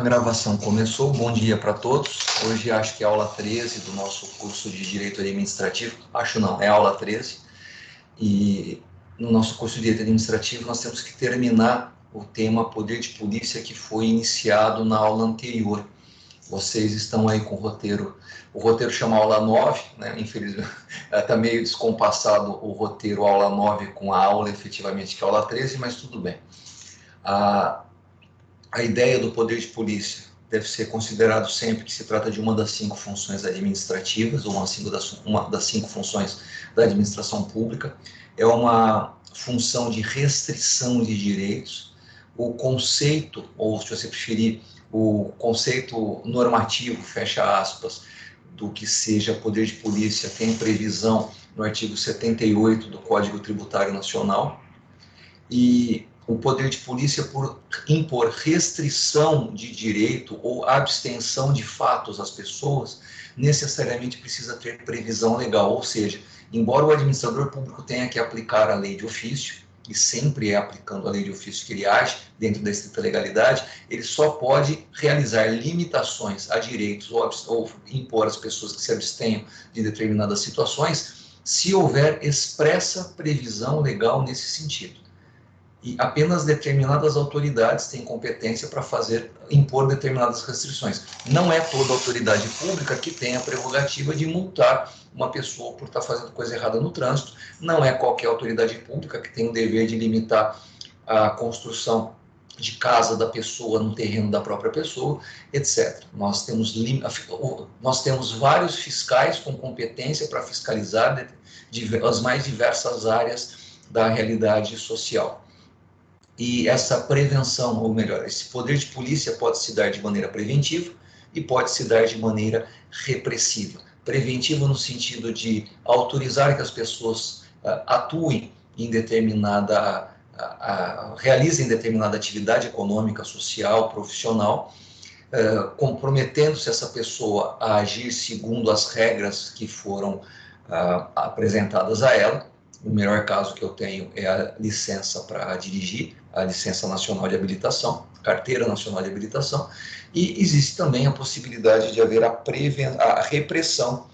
A gravação começou. Bom dia para todos. Hoje acho que é a aula 13 do nosso curso de Direito Administrativo. Acho não, é a aula 13. E no nosso curso de Direito Administrativo nós temos que terminar o tema Poder de Polícia que foi iniciado na aula anterior. Vocês estão aí com o roteiro chama aula 9, né? Infelizmente está meio descompassado o roteiro aula 9 com a aula efetivamente que é a aula 13, mas tudo bem. A ideia do poder de polícia deve ser considerado sempre que se trata de uma das 5 funções administrativas, ou uma das 5 funções da administração pública. É uma função de restrição de direitos. O conceito, ou se você preferir, o conceito normativo, fecha aspas, do que seja poder de polícia tem previsão no artigo 78 do Código Tributário Nacional. E o poder de polícia, por impor restrição de direito ou abstenção de fatos às pessoas, necessariamente precisa ter previsão legal, ou seja, embora o administrador público tenha que aplicar a lei de ofício, e sempre é aplicando a lei de ofício que ele age, dentro da estrita legalidade, ele só pode realizar limitações a direitos ou impor às pessoas que se abstenham de determinadas situações, se houver expressa previsão legal nesse sentido. E apenas determinadas autoridades têm competência para impor determinadas restrições. Não é toda autoridade pública que tem a prerrogativa de multar uma pessoa por estar fazendo coisa errada no trânsito, não é qualquer autoridade pública que tem o dever de limitar a construção de casa da pessoa no terreno da própria pessoa, etc. Nós temos vários fiscais com competência para fiscalizar as mais diversas áreas da realidade social. E essa prevenção, ou melhor, esse poder de polícia pode se dar de maneira preventiva e pode se dar de maneira repressiva. Preventiva no sentido de autorizar que as pessoas atuem em realizem determinada atividade econômica, social, profissional, comprometendo-se essa pessoa a agir segundo as regras que foram apresentadas a ela. O melhor caso que eu tenho é a licença para dirigir, a licença nacional de habilitação, carteira nacional de habilitação, e existe também a possibilidade de haver a repressão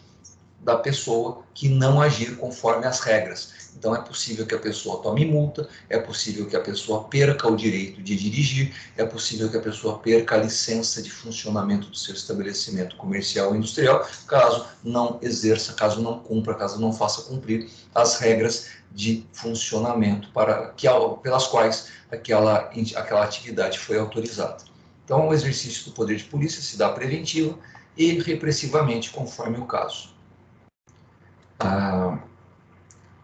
da pessoa que não agir conforme as regras. Então é possível que a pessoa tome multa, é possível que a pessoa perca o direito de dirigir, é possível que a pessoa perca a licença de funcionamento do seu estabelecimento comercial ou industrial, caso não exerça, caso não cumpra, caso não faça cumprir as regras de funcionamento pelas quais aquela atividade foi autorizada. Então o exercício do poder de polícia se dá preventiva e repressivamente, conforme o caso.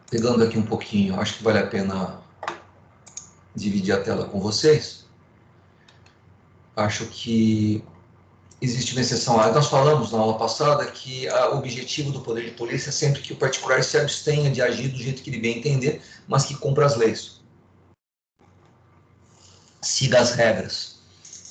Pegando aqui um pouquinho, acho que vale a pena dividir a tela com vocês. Acho que existe uma exceção. Nós falamos na aula passada que o objetivo do poder de polícia é sempre que o particular se abstenha de agir do jeito que ele bem entender, mas que cumpra as leis. Siga as regras.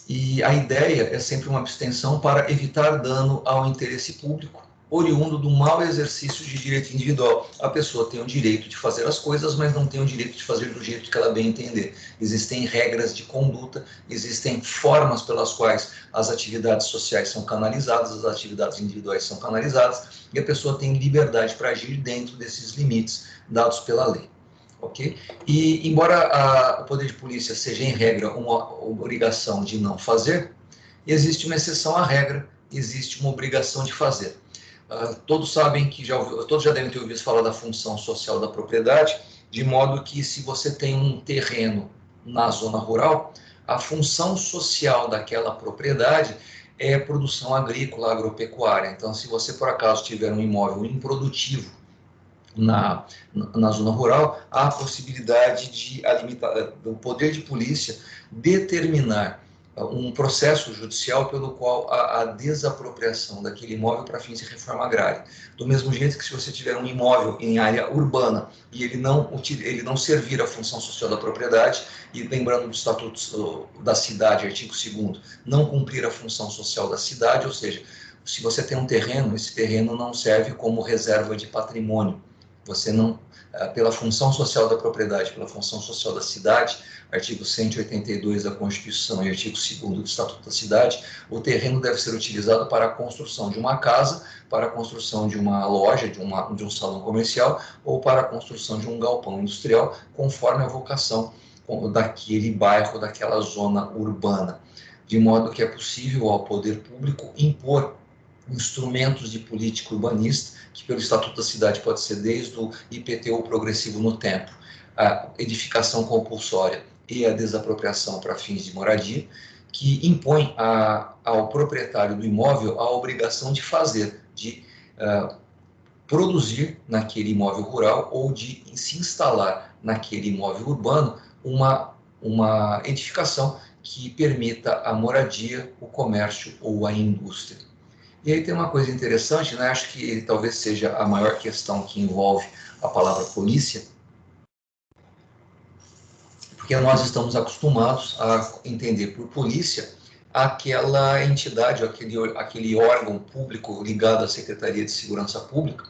E a ideia é sempre uma abstenção para evitar dano ao interesse público, oriundo do mau exercício de direito individual. A pessoa tem o direito de fazer as coisas, mas não tem o direito de fazer do jeito que ela bem entender. Existem regras de conduta, existem formas pelas quais as atividades sociais são canalizadas, as atividades individuais são canalizadas, e a pessoa tem liberdade para agir dentro desses limites dados pela lei. Okay? E, embora o poder de polícia seja, em regra, uma obrigação de não fazer, existe uma exceção à regra, existe uma obrigação de fazer. Todos sabem todos já devem ter ouvido falar da função social da propriedade, de modo que se você tem um terreno na zona rural, a função social daquela propriedade é produção agrícola, agropecuária. Então, se você por acaso tiver um imóvel improdutivo na zona rural, há a possibilidade do poder de polícia determinar um processo judicial pelo qual a desapropriação daquele imóvel para fins de reforma agrária. Do mesmo jeito que se você tiver um imóvel em área urbana e ele não servir a função social da propriedade, e lembrando do Estatuto da Cidade, artigo 2º, não cumprir a função social da cidade, ou seja, se você tem um terreno, esse terreno não serve como reserva de patrimônio, Você não, pela função social da propriedade, pela função social da cidade, artigo 182 da Constituição e artigo 2º do Estatuto da Cidade, o terreno deve ser utilizado para a construção de uma casa, para a construção de uma loja, de um salão comercial ou para a construção de um galpão industrial, conforme a vocação daquele bairro, daquela zona urbana, de modo que é possível ao poder público impor instrumentos de política urbanista, que pelo Estatuto da Cidade pode ser desde o IPTU progressivo no tempo, a edificação compulsória e a desapropriação para fins de moradia, que impõe ao proprietário do imóvel a obrigação de fazer, de produzir naquele imóvel rural ou de se instalar naquele imóvel urbano uma edificação que permita a moradia, o comércio ou a indústria. E aí tem uma coisa interessante, né? Acho que ele talvez seja a maior questão que envolve a palavra polícia, porque nós estamos acostumados a entender por polícia aquela entidade, aquele órgão público ligado à Secretaria de Segurança Pública,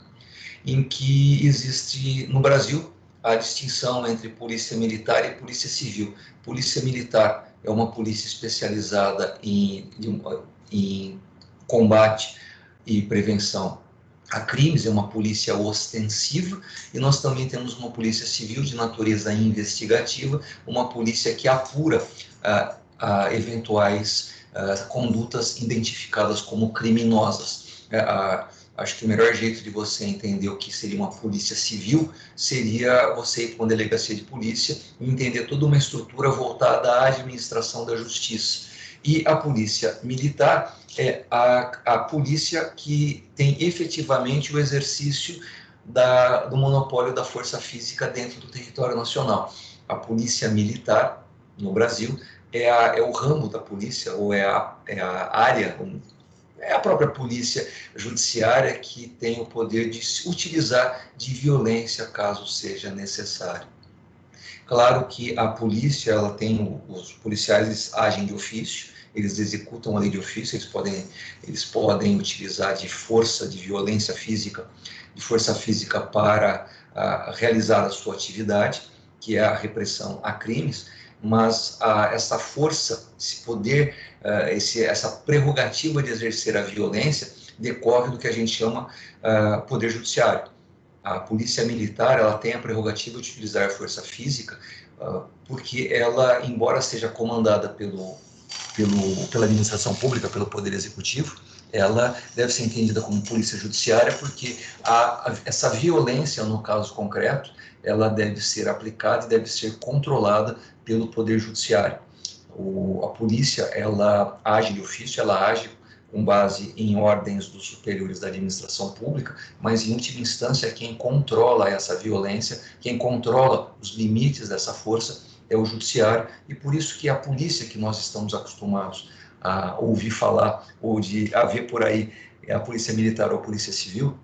em que existe, no Brasil, a distinção entre polícia militar e polícia civil. Polícia militar é uma polícia especializada em combate e prevenção a crimes, é uma polícia ostensiva, e nós também temos uma polícia civil de natureza investigativa, uma polícia que apura eventuais condutas identificadas como criminosas. Acho que o melhor jeito de você entender o que seria uma polícia civil seria você ir para uma delegacia de polícia e entender toda uma estrutura voltada à administração da justiça. E a polícia militar é a polícia que tem efetivamente o exercício do monopólio da força física dentro do território nacional. A polícia militar, no Brasil, é o ramo da polícia, ou é a área, é a própria polícia judiciária que tem o poder de se utilizar de violência caso seja necessário. Claro que a polícia, os policiais agem de ofício, eles executam a lei de ofício, eles podem utilizar de força, de violência física, de força física para realizar a sua atividade, que é a repressão a crimes, mas essa força, esse poder, essa prerrogativa de exercer a violência decorre do que a gente chama poder judiciário. A polícia militar, ela tem a prerrogativa de utilizar a força física porque ela, embora seja comandada pela administração pública, pelo poder executivo, ela deve ser entendida como polícia judiciária porque essa violência, no caso concreto, ela deve ser aplicada e deve ser controlada pelo poder judiciário. A polícia, ela age de ofício, ela age com base em ordens dos superiores da administração pública, mas em última instância quem controla essa violência, quem controla os limites dessa força é o judiciário, e por isso que a polícia que nós estamos acostumados a ouvir falar, ou a ver por aí, a polícia militar ou a polícia civil,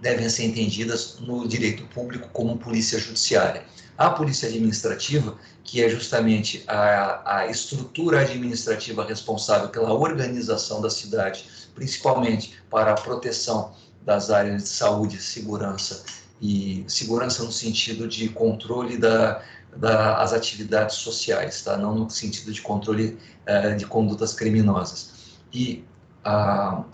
devem ser entendidas no direito público como polícia judiciária. A polícia administrativa, que é justamente a estrutura administrativa responsável pela organização da cidade, principalmente para a proteção das áreas de saúde, segurança, e segurança no sentido de controle das atividades sociais, tá? Não no sentido de controle de condutas criminosas. E a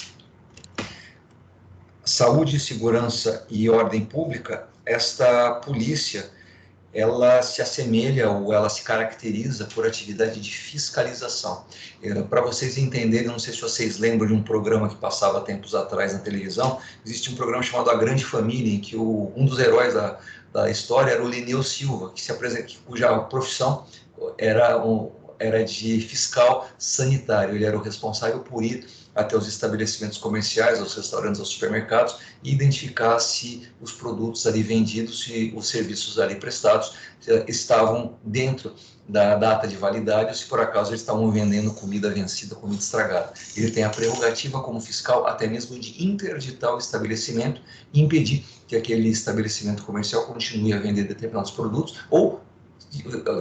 saúde, segurança e ordem pública, esta polícia, ela se assemelha ou ela se caracteriza por atividade de fiscalização. Para vocês entenderem, não sei se vocês lembram de um programa que passava tempos atrás na televisão, existe um programa chamado A Grande Família, em que um dos heróis da história era o Lineu Silva, cuja profissão era de fiscal sanitário. Ele era o responsável por ir até os estabelecimentos comerciais, aos restaurantes, aos supermercados, e identificar se os produtos ali vendidos, se os serviços ali prestados estavam dentro da data de validade, ou se por acaso eles estavam vendendo comida vencida, comida estragada. Ele tem a prerrogativa como fiscal até mesmo de interditar o estabelecimento e impedir que aquele estabelecimento comercial continue a vender determinados produtos, ou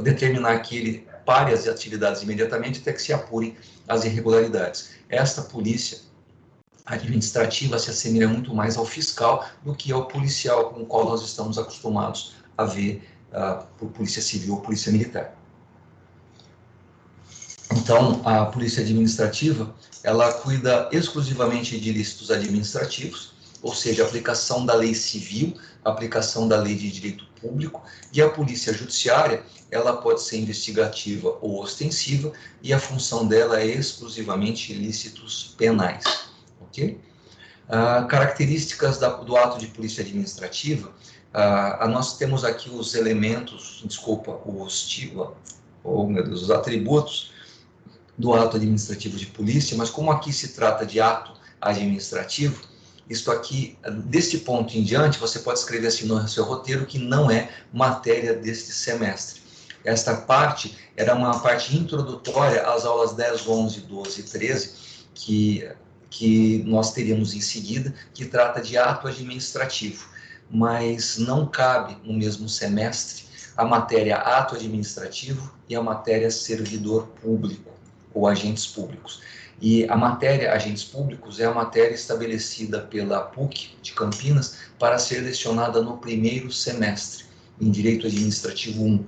determinar que ele pare as atividades imediatamente até que se apurem as irregularidades. Esta polícia, administrativa se assemelha muito mais ao fiscal do que ao policial com o qual nós estamos acostumados a ver por polícia civil ou polícia militar. Então, a polícia administrativa, ela cuida exclusivamente de ilícitos administrativos, ou seja, aplicação da lei civil, aplicação da lei de direito público, e a polícia judiciária, ela pode ser investigativa ou ostensiva, e a função dela é exclusivamente ilícitos penais, ok? Características do ato de polícia administrativa, nós temos aqui os elementos, os atributos do ato administrativo de polícia, mas como aqui se trata de ato administrativo, isto aqui, deste ponto em diante, você pode escrever assim no seu roteiro que não é matéria deste semestre. Esta parte era uma parte introdutória às aulas 10, 11, 12 e 13, que nós teríamos em seguida, que trata de ato administrativo, mas não cabe no mesmo semestre a matéria ato administrativo e a matéria servidor público ou agentes públicos. E a matéria agentes públicos é a matéria estabelecida pela PUC de Campinas para ser lecionada no primeiro semestre, em Direito Administrativo 1.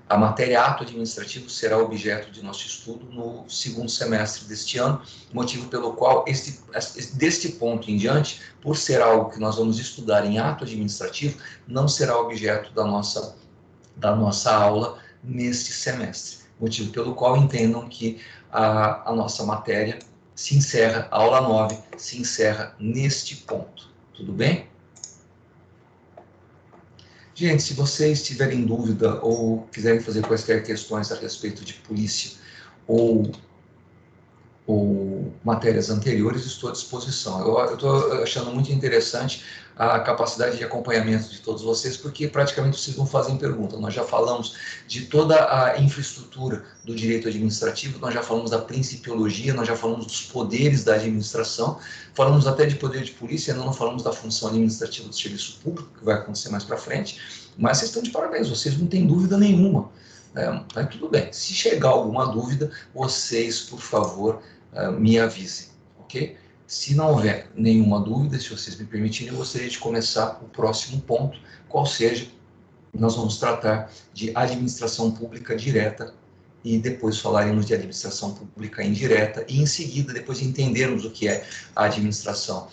A matéria ato administrativo será objeto de nosso estudo no segundo semestre deste ano, motivo pelo qual, deste ponto em diante, por ser algo que nós vamos estudar em ato administrativo, não será objeto da nossa aula neste semestre, motivo pelo qual entendam que a nossa matéria se encerra, a aula 9 se encerra neste ponto, tudo bem? Gente, se vocês tiverem dúvida ou quiserem fazer quaisquer questões a respeito de polícia ou matérias anteriores, estou à disposição. Eu estou achando muito interessante a capacidade de acompanhamento de todos vocês, porque praticamente vocês não fazem pergunta. Nós já falamos de toda a infraestrutura do direito administrativo, nós já falamos da principiologia, nós já falamos dos poderes da administração, falamos até de poder de polícia, ainda não falamos da função administrativa do serviço público, que vai acontecer mais para frente, mas vocês estão de parabéns, vocês não têm dúvida nenhuma. Mas tudo bem, se chegar alguma dúvida, vocês, por favor, me avisem, ok? Se não houver nenhuma dúvida, se vocês me permitirem, eu gostaria de começar o próximo ponto, qual seja, nós vamos tratar de administração pública direta e depois falaremos de administração pública indireta e em seguida, depois de entendermos o que é a administração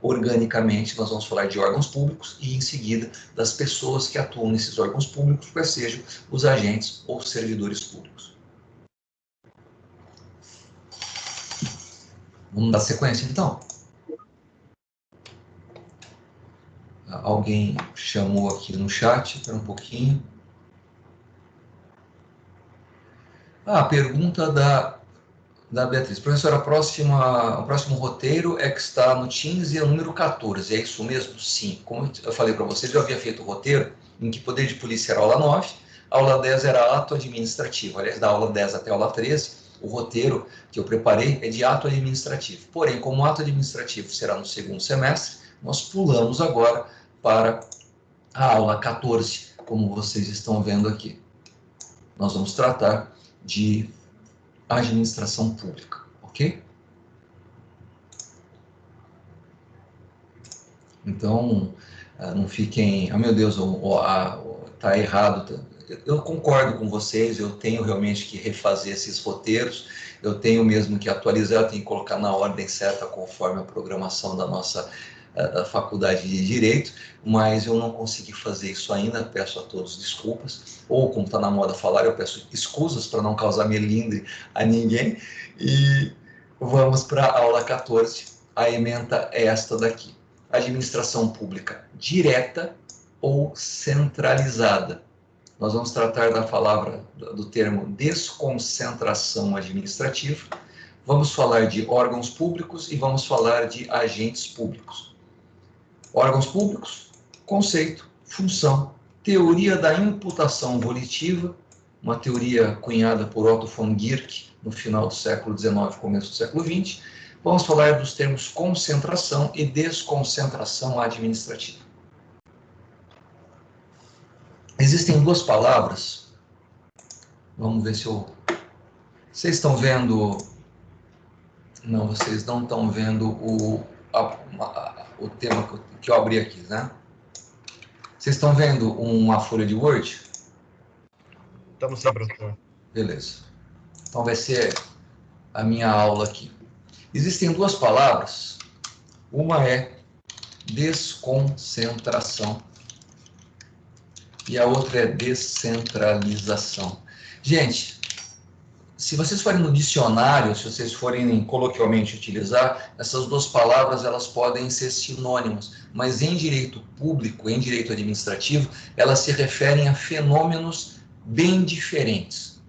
organicamente, nós vamos falar de órgãos públicos e em seguida das pessoas que atuam nesses órgãos públicos, quais sejam os agentes ou servidores públicos. Vamos dar sequência, então? Alguém chamou aqui no chat, espera um pouquinho. A pergunta da Beatriz. Professora, o próximo roteiro é que está no Teams e é o número 14, é isso mesmo? Sim. Como eu falei para vocês, eu havia feito o roteiro em que poder de polícia era a aula 9, a aula 10 era ato administrativo. Aliás, da aula 10 até a aula 13, o roteiro que eu preparei é de ato administrativo. Porém, como o ato administrativo será no segundo semestre, nós pulamos agora para a aula 14, como vocês estão vendo aqui. Nós vamos tratar de administração pública, ok? Então, não fiquem, meu Deus, tá errado. Eu concordo com vocês, eu tenho realmente que refazer esses roteiros, eu tenho mesmo que atualizar, eu tenho que colocar na ordem certa conforme a programação da nossa faculdade de Direito, mas eu não consegui fazer isso ainda, peço a todos desculpas, ou como está na moda falar, eu peço escusas para não causar melindre a ninguém, e vamos para a aula 14, a ementa é esta daqui, administração pública direta ou centralizada. Nós vamos tratar da palavra, do termo desconcentração administrativa, vamos falar de órgãos públicos e vamos falar de agentes públicos. Órgãos públicos, conceito, função, teoria da imputação volitiva, uma teoria cunhada por Otto von Guericke no final do século XIX, começo do século XX. Vamos falar dos termos concentração e desconcentração administrativa. Existem duas palavras, vamos ver se eu... Vocês estão vendo Não, vocês não estão vendo o tema que eu abri aqui, né? Vocês estão vendo uma folha de Word? Estamos sim, professor. Beleza. Então vai ser a minha aula aqui. Existem duas palavras. Uma é desconcentração e a outra é descentralização. Gente, se vocês forem no dicionário, se vocês forem coloquialmente utilizar, essas duas palavras elas podem ser sinônimas, mas em direito público, em direito administrativo, elas se referem a fenômenos bem diferentes.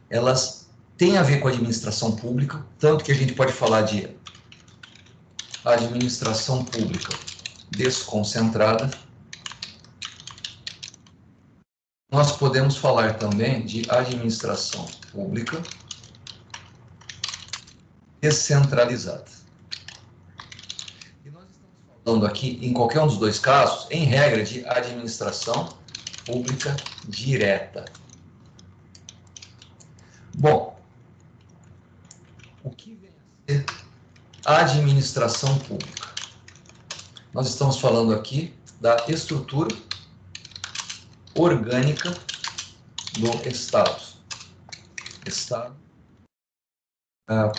Elas têm a ver com a administração pública, tanto que a gente pode falar de administração pública desconcentrada. Nós podemos falar também de administração pública descentralizada. E nós estamos falando aqui, em qualquer um dos dois casos, em regra, de administração pública direta. Bom, o que vem a ser administração pública? Nós estamos falando aqui da estrutura orgânica do Estado. Estado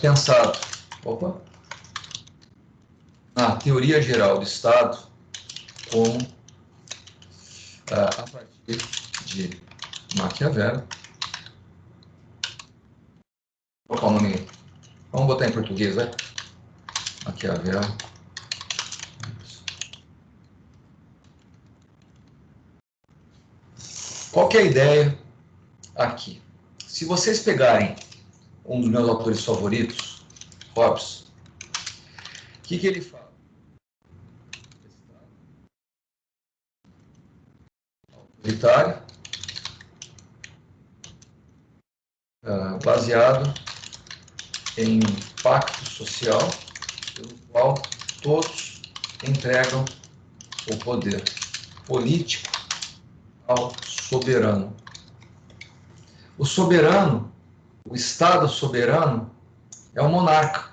pensado na teoria geral do Estado como a partir de Maquiavel. Vou colocar o nome, vamos botar em português, né? Maquiavel. Qual que é a ideia aqui? Se vocês pegarem um dos meus autores favoritos, Hobbes, o que ele fala? Autoritário, baseado em pacto social, pelo qual todos entregam o poder político ao soberano. O soberano, o Estado soberano, é o monarca.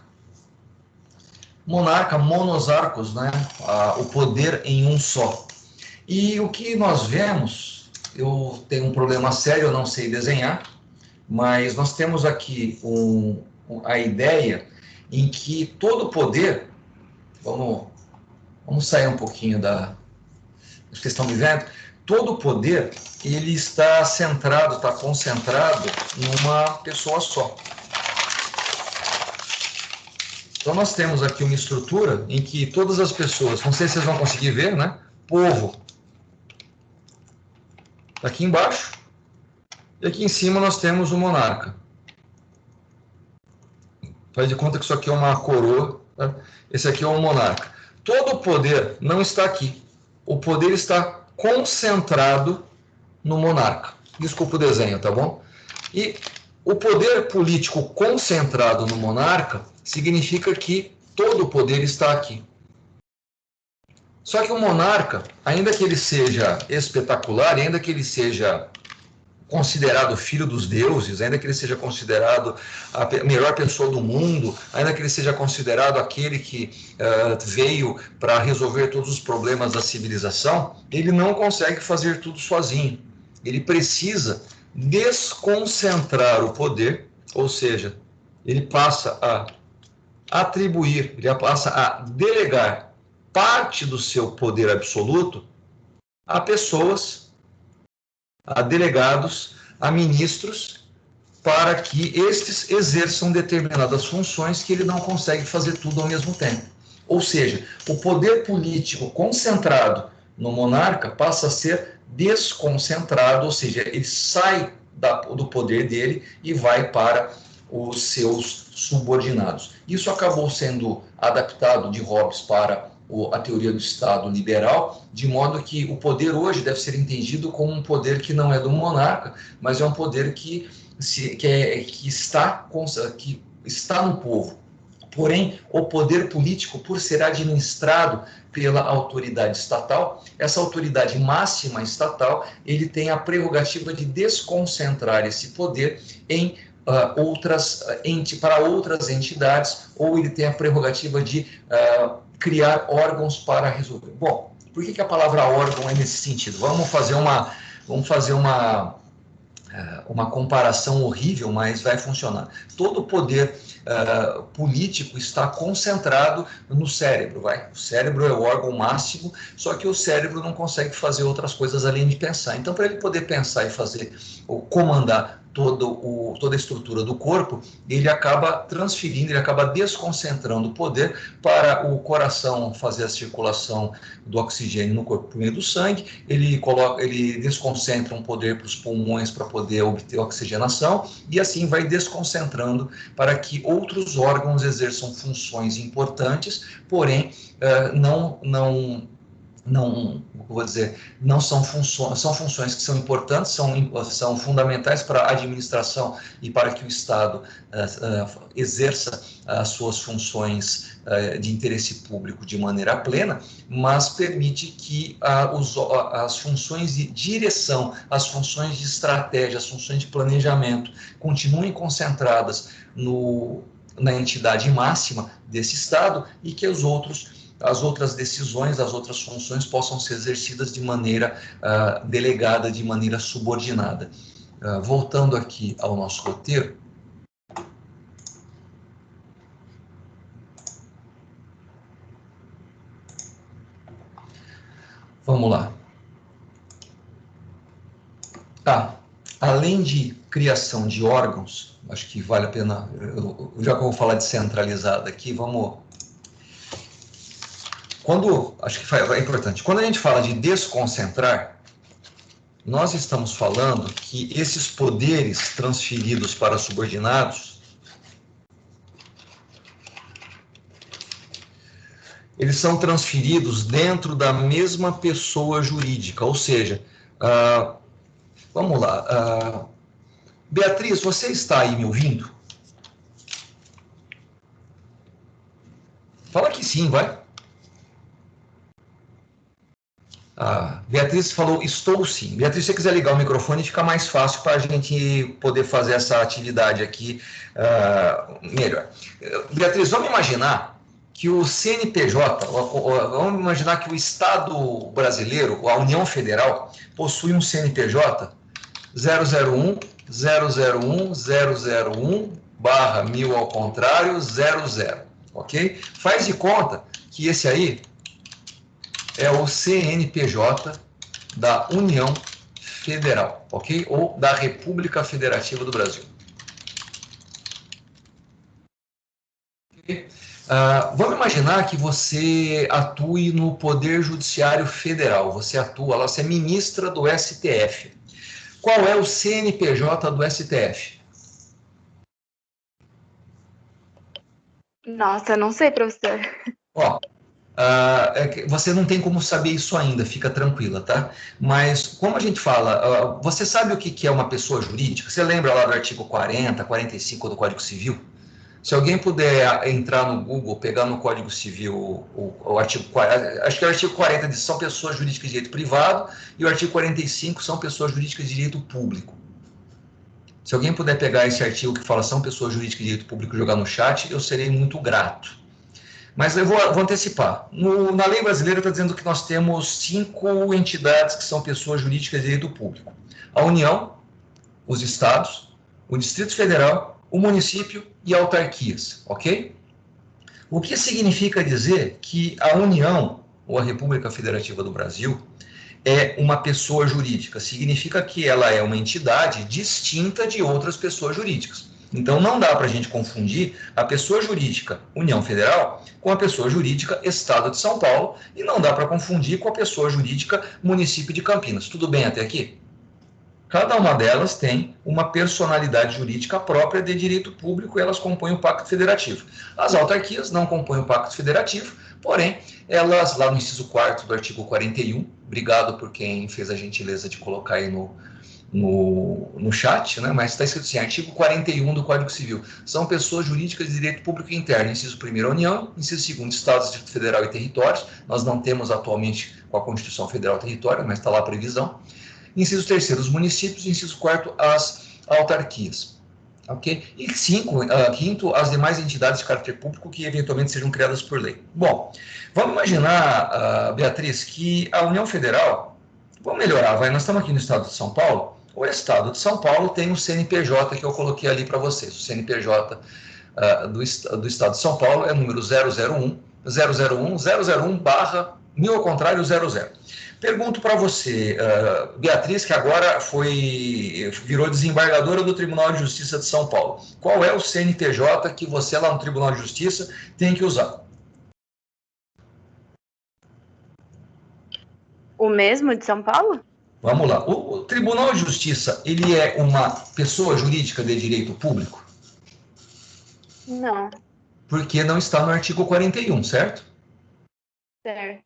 Monarca, monosarcos, né? O poder em um só. E o que nós vemos, eu tenho um problema sério, eu não sei desenhar, mas nós temos aqui a ideia em que todo poder, vamos sair um pouquinho da que vocês estão me vendo, todo poder ele está centrado, está concentrado numa pessoa só. Então nós temos aqui uma estrutura em que todas as pessoas, não sei se vocês vão conseguir ver, né? Povo está aqui embaixo e aqui em cima nós temos o monarca. Faz de conta que isso aqui é uma coroa, tá? Esse aqui é um monarca. Todo o poder não está aqui. O poder está concentrado no monarca. Desculpa o desenho, tá bom? E o poder político concentrado no monarca significa que todo o poder está aqui. Só que o monarca, ainda que ele seja espetacular, ainda que ele seja considerado filho dos deuses, ainda que ele seja considerado a melhor pessoa do mundo, ainda que ele seja considerado aquele que veio para resolver todos os problemas da civilização, ele não consegue fazer tudo sozinho. Ele precisa desconcentrar o poder, ou seja, ele passa a atribuir, ele passa a delegar parte do seu poder absoluto a pessoas, a delegados, a ministros, para que estes exerçam determinadas funções que ele não consegue fazer tudo ao mesmo tempo. Ou seja, o poder político concentrado no monarca passa a ser desconcentrado, ou seja, ele sai do poder dele e vai para os seus subordinados. Isso acabou sendo adaptado de Hobbes para a teoria do Estado liberal, de modo que o poder hoje deve ser entendido como um poder que não é do monarca, mas é um poder que está no povo. Porém, o poder político, por ser administrado pela autoridade estatal, essa autoridade máxima estatal, ele tem a prerrogativa de desconcentrar esse poder em para outras entidades, ou ele tem a prerrogativa de criar órgãos para resolver. Bom, por que a palavra órgão é nesse sentido? Vamos fazer uma comparação horrível, mas vai funcionar. Todo o poder político está concentrado no cérebro, O cérebro é o órgão máximo, só que o cérebro não consegue fazer outras coisas além de pensar. Então, para ele poder pensar e fazer, ou comandar toda a estrutura do corpo, ele acaba transferindo, ele acaba desconcentrando o poder para o coração fazer a circulação do oxigênio no corpo por meio do sangue, ele desconcentra um poder para os pulmões para poder obter oxigenação, e assim vai desconcentrando para que outros órgãos exerçam funções importantes, porém não são funções que são importantes, são fundamentais para a administração e para que o Estado exerça as suas funções de interesse público de maneira plena, mas permite que as funções de direção, as funções de estratégia, as funções de planejamento continuem concentradas na entidade máxima desse Estado, e que as outras decisões, as outras funções possam ser exercidas de maneira delegada, de maneira subordinada. Voltando aqui ao nosso roteiro. Vamos lá. Além de criação de órgãos, acho que vale a pena, já que eu vou falar de centralizada aqui, acho que é importante, quando a gente fala de desconcentrar, nós estamos falando que esses poderes transferidos para subordinados, eles são transferidos dentro da mesma pessoa jurídica, ou seja, vamos lá, Beatriz, você está aí me ouvindo? Fala que sim, vai. Beatriz falou, estou sim. Beatriz, se você quiser ligar o microfone, fica mais fácil para a gente poder fazer essa atividade aqui melhor. Beatriz, vamos imaginar que o CNPJ, vamos imaginar que o Estado brasileiro, a União Federal, possui um CNPJ 001 001 001 /1000 ao contrário 00, ok? Faz de conta que esse aí é o CNPJ da União Federal, ok? Ou da República Federativa do Brasil. Okay? Vamos imaginar que você atue no Poder Judiciário Federal, você é ministra do STF. Qual é o CNPJ do STF? Nossa, não sei, professor. Você não tem como saber isso ainda, fica tranquila, tá? Mas, como a gente fala, você sabe o que é uma pessoa jurídica? Você lembra lá do artigo 40, 45 do Código Civil? Se alguém puder entrar no Google, pegar no Código Civil o artigo 40, acho que é o artigo 40 diz são pessoas jurídicas de direito privado, e o artigo 45 são pessoas jurídicas de direito público. Se alguém puder pegar esse artigo que fala são pessoas jurídicas de direito público e jogar no chat, eu serei muito grato. Mas eu vou antecipar. Na lei brasileira está dizendo que nós temos 5 entidades que são pessoas jurídicas de direito público. A União, os estados, o Distrito Federal, o município e autarquias, ok? O que significa dizer que a União, ou a República Federativa do Brasil, é uma pessoa jurídica? Significa que ela é uma entidade distinta de outras pessoas jurídicas. Então, não dá para a gente confundir a pessoa jurídica União Federal com a pessoa jurídica Estado de São Paulo, e não dá para confundir com a pessoa jurídica Município de Campinas. Tudo bem até aqui? Cada uma delas tem uma personalidade jurídica própria de direito público, e elas compõem o Pacto Federativo. As autarquias não compõem o Pacto Federativo, porém, elas, lá no inciso 4º do artigo 41, obrigado por quem fez a gentileza de colocar aí no chat, né? Mas está escrito assim, artigo 41 do Código Civil, são pessoas jurídicas de direito público interno, inciso 1º, União, inciso 2º, Estados, Distrito Federal e Territórios, nós não temos atualmente com a Constituição Federal território, mas está lá a previsão, inciso 3º, os municípios, inciso 4º, as autarquias. Ok? E quinto, as demais entidades de caráter público que eventualmente sejam criadas por lei. Bom, vamos imaginar, Beatriz, que a União Federal, vamos melhorar, nós estamos aqui no estado de São Paulo, o estado de São Paulo tem o CNPJ que eu coloquei ali para vocês, o CNPJ do estado de São Paulo é número 001 barra 1000 ao contrário 00. Pergunto para você, Beatriz, que agora virou desembargadora do Tribunal de Justiça de São Paulo. Qual é o CNPJ que você lá no Tribunal de Justiça tem que usar? O mesmo de São Paulo? Vamos lá. O Tribunal de Justiça, ele é uma pessoa jurídica de direito público? Não. Porque não está no artigo 41, certo? Certo.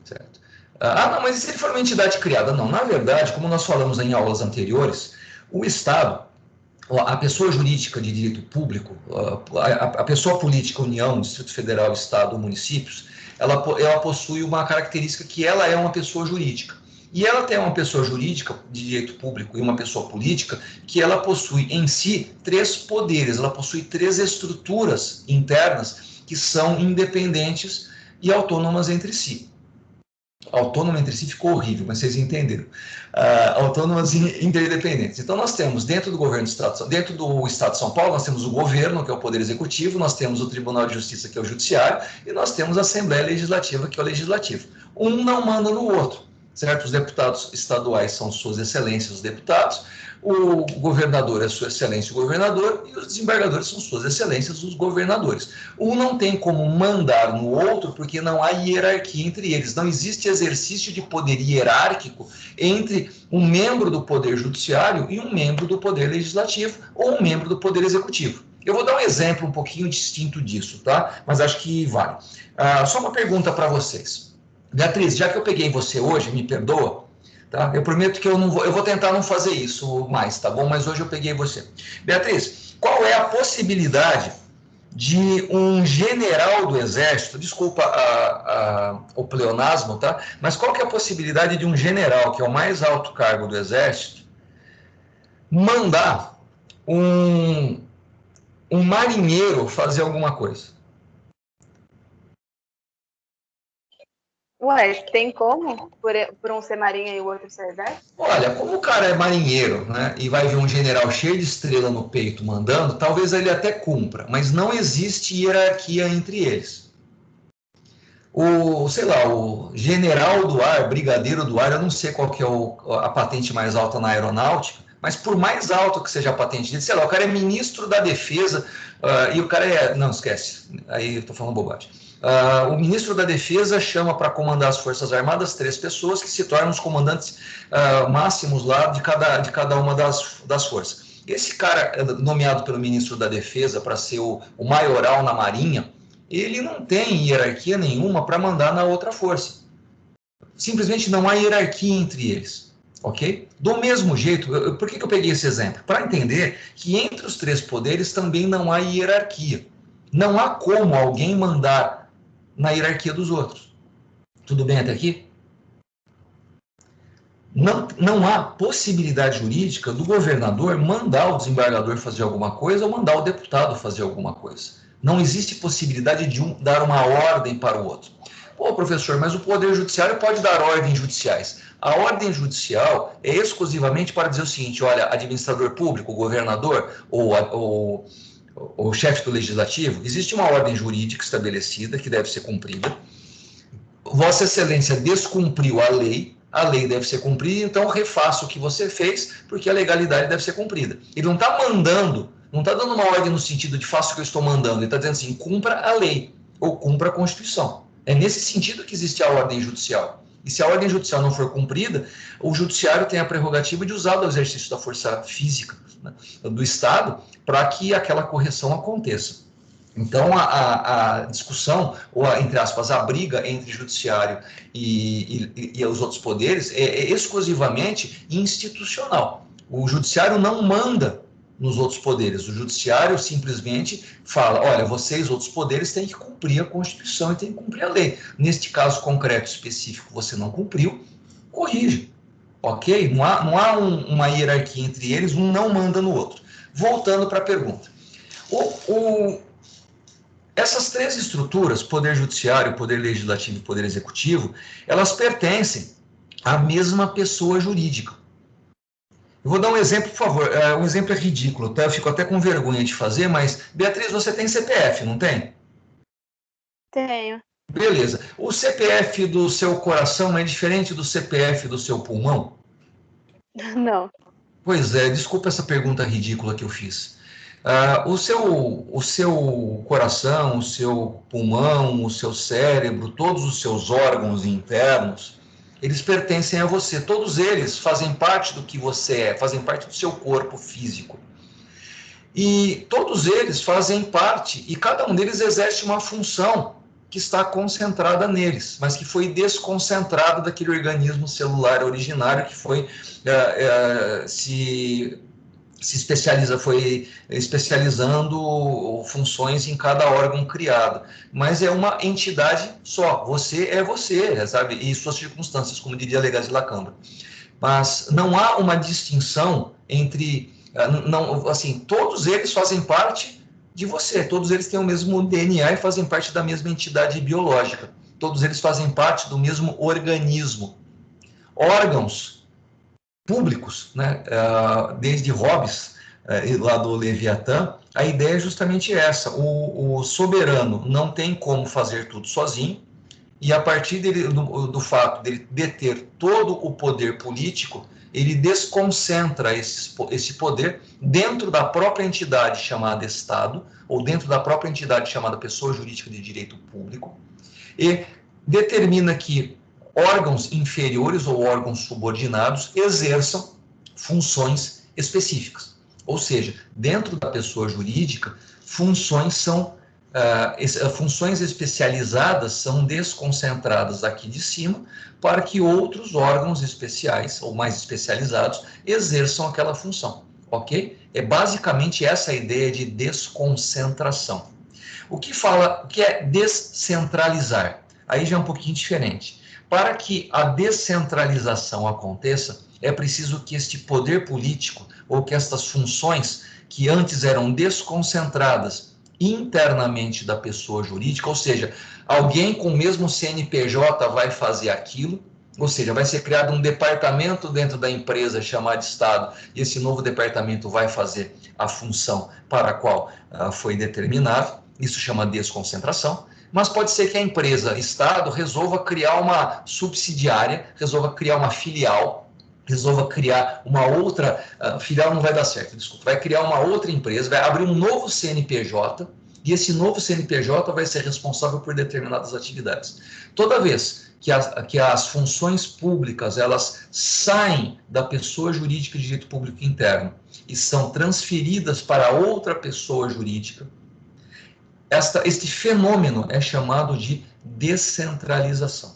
Certo. Não, mas e se ele for uma entidade criada? Não, na verdade, como nós falamos em aulas anteriores, o Estado, a pessoa jurídica de direito público, a pessoa política, União, Distrito Federal, Estado, municípios, ela possui uma característica que ela é uma pessoa jurídica. E ela tem uma pessoa jurídica de direito público e uma pessoa política que ela possui em si 3 poderes, ela possui 3 estruturas internas que são independentes e autônomas entre si. Autônoma entre si ficou horrível, mas vocês entenderam. Autônomas e interdependentes. Então, nós temos dentro do governo do Estado, dentro do Estado de São Paulo, nós temos o governo, que é o Poder Executivo, nós temos o Tribunal de Justiça, que é o Judiciário, e nós temos a Assembleia Legislativa, que é o Legislativo. Um não manda no outro, certo? Os deputados estaduais são Suas Excelências, os deputados, o governador é Sua Excelência, o governador, e os desembargadores são Suas Excelências, os governadores. Um não tem como mandar no outro, porque não há hierarquia entre eles. Não existe exercício de poder hierárquico entre um membro do Poder Judiciário e um membro do Poder Legislativo ou um membro do Poder Executivo. Eu vou dar um exemplo um pouquinho distinto disso, tá? Mas acho que vale. Só uma pergunta para vocês. Beatriz, já que eu peguei você hoje, me perdoa, tá? Eu prometo que eu vou tentar não fazer isso mais, tá bom? Mas hoje eu peguei você. Beatriz, qual é a possibilidade de um general do Exército, desculpa o pleonasmo, tá? Mas qual que é a possibilidade de um general, que é o mais alto cargo do Exército, mandar um marinheiro fazer alguma coisa? Ué, tem como? Por um ser marinha e o outro ser exército? Olha, como o cara é marinheiro, né, e vai ver um general cheio de estrela no peito mandando, talvez ele até cumpra, mas não existe hierarquia entre eles. O general do ar, brigadeiro do ar, eu não sei qual que é a patente mais alta na aeronáutica, mas por mais alto que seja a patente dele, sei lá, o cara é ministro da defesa, e o cara é... Não, esquece, aí eu tô falando bobagem. O ministro da Defesa chama para comandar as Forças Armadas 3 pessoas que se tornam os comandantes máximos lá de cada uma das forças. Esse cara, nomeado pelo ministro da Defesa para ser o maioral na Marinha, ele não tem hierarquia nenhuma para mandar na outra força. Simplesmente não há hierarquia entre eles. Ok? Do mesmo jeito, por que eu peguei esse exemplo? Para entender que entre os 3 poderes também não há hierarquia. Não há como alguém mandar na hierarquia dos outros. Tudo bem até aqui? Não há possibilidade jurídica do governador mandar o desembargador fazer alguma coisa ou mandar o deputado fazer alguma coisa. Não existe possibilidade de um dar uma ordem para o outro. Pô, professor, mas o Poder Judiciário pode dar ordens judiciais. A ordem judicial é exclusivamente para dizer o seguinte: olha, administrador público, governador ou o chefe do legislativo, existe uma ordem jurídica estabelecida que deve ser cumprida. Vossa Excelência descumpriu a lei deve ser cumprida, então refaça o que você fez, porque a legalidade deve ser cumprida. Ele não está mandando, não está dando uma ordem no sentido de faça o que eu estou mandando, ele está dizendo assim, cumpra a lei, ou cumpra a Constituição. É nesse sentido que existe a ordem judicial. E se a ordem judicial não for cumprida, o judiciário tem a prerrogativa de usar o exercício da força física, né, do Estado para que aquela correção aconteça. Então, a discussão, ou, entre aspas, a briga entre judiciário e os outros poderes é exclusivamente institucional. O judiciário não manda nos outros poderes. O judiciário simplesmente fala, olha, vocês, outros poderes, têm que cumprir a Constituição e têm que cumprir a lei. Neste caso concreto específico, você não cumpriu, corrige. Ok? Não há uma hierarquia entre eles, um não manda no outro. Voltando para a pergunta. Essas três estruturas, Poder Judiciário, Poder Legislativo e Poder Executivo, elas pertencem à mesma pessoa jurídica. Eu vou dar um exemplo, por favor. Um exemplo é ridículo, tá? Eu fico até com vergonha de fazer, mas, Beatriz, você tem CPF, não tem? Tenho. Beleza. O CPF do seu coração é diferente do CPF do seu pulmão? Não. Pois é, desculpa essa pergunta ridícula que eu fiz. O seu coração, o seu pulmão, o seu cérebro, todos os seus órgãos internos, eles pertencem a você. Todos eles fazem parte do que você é, fazem parte do seu corpo físico. E todos eles fazem parte, e cada um deles exerce uma função que está concentrada neles, mas que foi desconcentrada daquele organismo celular originário que foi foi especializando funções em cada órgão criado. Mas é uma entidade só, você é você, sabe? E suas circunstâncias, como diria Legaz de Lacambra. Mas não há uma distinção entre... Não, assim, todos eles fazem parte de você, todos eles têm o mesmo DNA e fazem parte da mesma entidade biológica. Todos eles fazem parte do mesmo organismo. Órgãos públicos, né? Desde Hobbes, lá do Leviatã, a ideia é justamente essa. O soberano não tem como fazer tudo sozinho, e a partir do fato dele deter todo o poder político, ele desconcentra esse poder dentro da própria entidade chamada Estado, ou dentro da própria entidade chamada pessoa jurídica de direito público, e determina que órgãos inferiores ou órgãos subordinados exerçam funções específicas. Ou seja, dentro da pessoa jurídica, funções especializadas são desconcentradas aqui de cima para que outros órgãos especiais ou mais especializados exerçam aquela função, ok? É basicamente essa a ideia de desconcentração. O que é descentralizar? Aí já é um pouquinho diferente. Para que a descentralização aconteça, é preciso que este poder político ou que estas funções que antes eram desconcentradas internamente da pessoa jurídica, ou seja, alguém com o mesmo CNPJ vai fazer aquilo, ou seja, vai ser criado um departamento dentro da empresa chamado Estado, e esse novo departamento vai fazer a função para a qual foi determinado, isso chama desconcentração, mas pode ser que a empresa Estado resolva criar uma subsidiária, resolva criar uma filial, resolva criar uma outra, filial não vai dar certo, desculpa, vai criar uma outra empresa, vai abrir um novo CNPJ, e esse novo CNPJ vai ser responsável por determinadas atividades. Toda vez que as funções públicas, elas saem da pessoa jurídica de direito público interno e são transferidas para outra pessoa jurídica, este fenômeno é chamado de descentralização.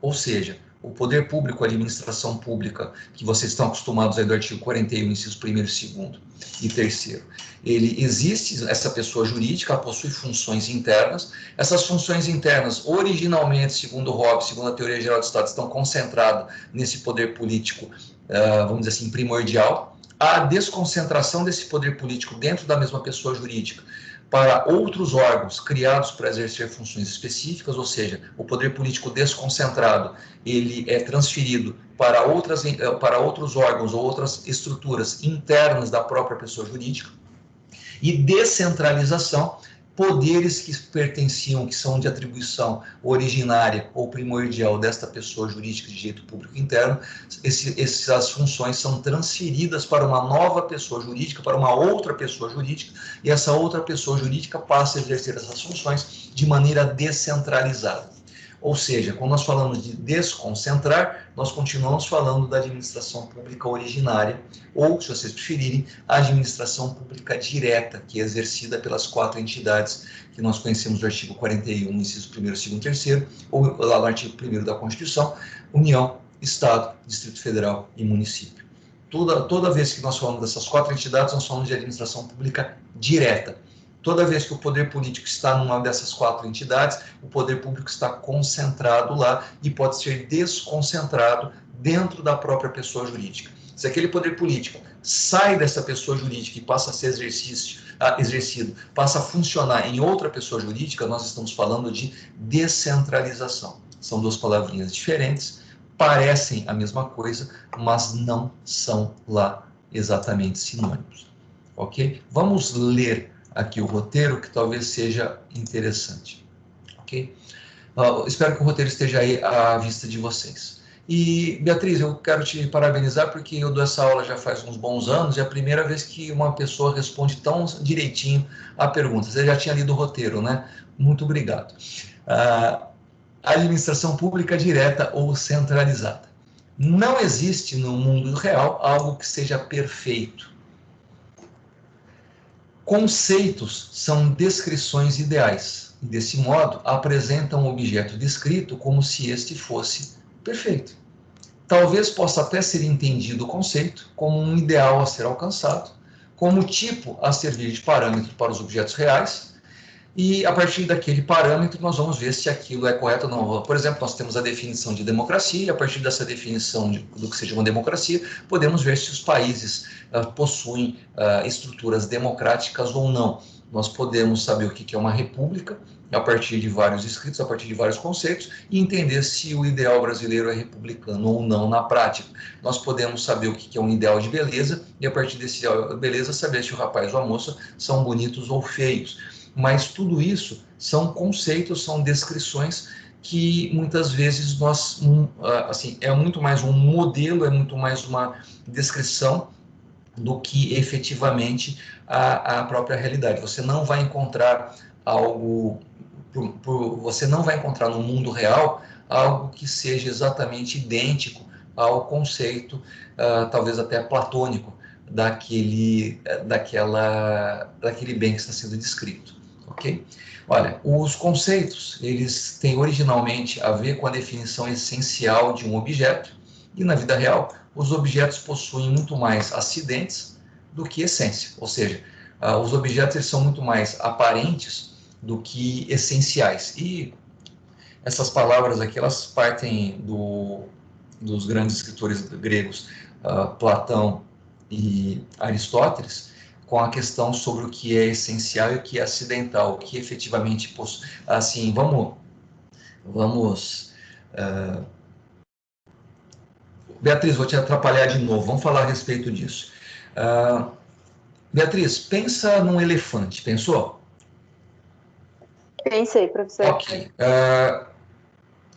Ou seja, o poder público, a administração pública, que vocês estão acostumados aí do artigo 41, incisos 1º, 2º e 3º, ele existe, essa pessoa jurídica possui funções internas. Essas funções internas, originalmente, segundo Hobbes, segundo a teoria geral do Estado, estão concentradas nesse poder político, vamos dizer assim, primordial. A desconcentração desse poder político dentro da mesma pessoa jurídica para outros órgãos criados para exercer funções específicas, ou seja, o poder político desconcentrado, ele é transferido para outros órgãos ou outras estruturas internas da própria pessoa jurídica, e descentralização, poderes que pertenciam, que são de atribuição originária ou primordial desta pessoa jurídica de direito público interno, essas funções são transferidas para uma nova pessoa jurídica, para uma outra pessoa jurídica, e essa outra pessoa jurídica passa a exercer essas funções de maneira descentralizada. Ou seja, quando nós falamos de desconcentrar, nós continuamos falando da administração pública originária, ou, se vocês preferirem, a administração pública direta, que é exercida pelas 4 entidades que nós conhecemos do artigo 41, incisos 1º, 2º e 3º, ou lá no artigo 1º da Constituição, União, Estado, Distrito Federal e município. Toda vez que nós falamos dessas 4 entidades, nós falamos de administração pública direta. Toda vez que o poder político está numa dessas 4 entidades, o poder público está concentrado lá e pode ser desconcentrado dentro da própria pessoa jurídica. Se aquele poder político sai dessa pessoa jurídica e passa a ser exercido, passa a funcionar em outra pessoa jurídica, nós estamos falando de descentralização. São duas palavrinhas diferentes, parecem a mesma coisa, mas não são lá exatamente sinônimos. Ok? Vamos ler aqui o roteiro, que talvez seja interessante. Ok? Espero que o roteiro esteja aí à vista de vocês. E, Beatriz, eu quero te parabenizar porque eu dou essa aula já faz uns bons anos e é a primeira vez que uma pessoa responde tão direitinho a pergunta. Você já tinha lido o roteiro, né? Muito obrigado. Administração pública direta ou centralizada. Não existe no mundo real algo que seja perfeito. Conceitos são descrições ideais. E, desse modo, apresentam o objeto descrito como se este fosse perfeito. Talvez possa até ser entendido o conceito como um ideal a ser alcançado, como tipo a servir de parâmetro para os objetos reais, e a partir daquele parâmetro nós vamos ver se aquilo é correto ou não. Por exemplo, nós temos a definição de democracia, e a partir dessa definição do que seja uma democracia, podemos ver se os países possuem estruturas democráticas ou não. Nós podemos saber o que é uma república, a partir de vários escritos, a partir de vários conceitos, e entender se o ideal brasileiro é republicano ou não na prática. Nós podemos saber o que é um ideal de beleza, e a partir desse ideal de beleza, saber se o rapaz ou a moça são bonitos ou feios. Mas tudo isso são conceitos, são descrições que muitas vezes nós, assim, é muito mais um modelo, é muito mais uma descrição do que efetivamente a própria realidade. Você não vai encontrar algo, você não vai encontrar no mundo real algo que seja exatamente idêntico ao conceito, talvez até platônico, daquele bem que está sendo descrito, ok? Olha, os conceitos, eles têm originalmente a ver com a definição essencial de um objeto, e na vida real, os objetos possuem muito mais acidentes do que essência, ou seja, os objetos eles são muito mais aparentes do que essenciais. E essas palavras aqui, elas partem dos grandes escritores gregos, Platão e Aristóteles, com a questão sobre o que é essencial e o que é acidental, o que efetivamente possui. Assim, Beatriz, vou te atrapalhar de novo, vamos falar a respeito disso. Beatriz, pensa num elefante, pensou? Pensei, professor. Ok.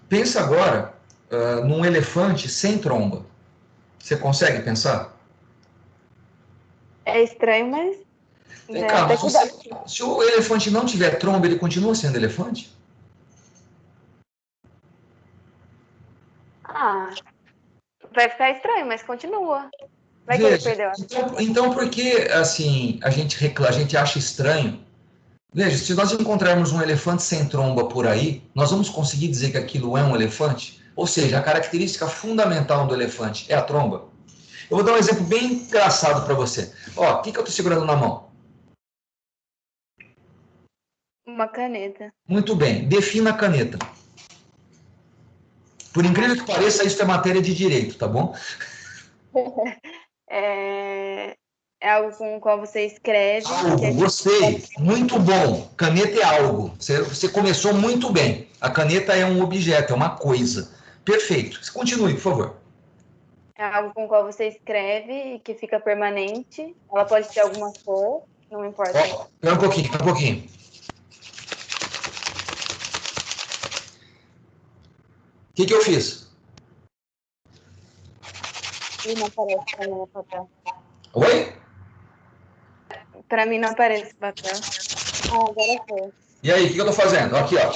Pensa agora num elefante sem tromba. Você consegue pensar? É estranho, mas... Vem cá, se o elefante não tiver tromba, ele continua sendo elefante? Vai ficar estranho, mas continua. Vai que Veja, ele perdeu. Então por que assim, a gente acha estranho? Veja, se nós encontrarmos um elefante sem tromba por aí, nós vamos conseguir dizer que aquilo é um elefante? Ou seja, a característica fundamental do elefante é a tromba? Eu vou dar um exemplo bem engraçado para você. Ó, o que eu estou segurando na mão? Uma caneta. Muito bem, defina a caneta. Por incrível que pareça, isso é matéria de direito, tá bom? É algo com o qual você escreve. Algo, gostei, muito bom. Caneta é algo. Você começou muito bem. A caneta é um objeto, é uma coisa. Perfeito. Continue, por favor. É algo com o qual você escreve e que fica permanente. Ela pode ter alguma cor, não importa. Espera um pouquinho. O que eu fiz? E não aparece para mim no papel. Oi? Para mim não aparece o papel. Agora foi. E aí, o que eu tô fazendo? Aqui, ó.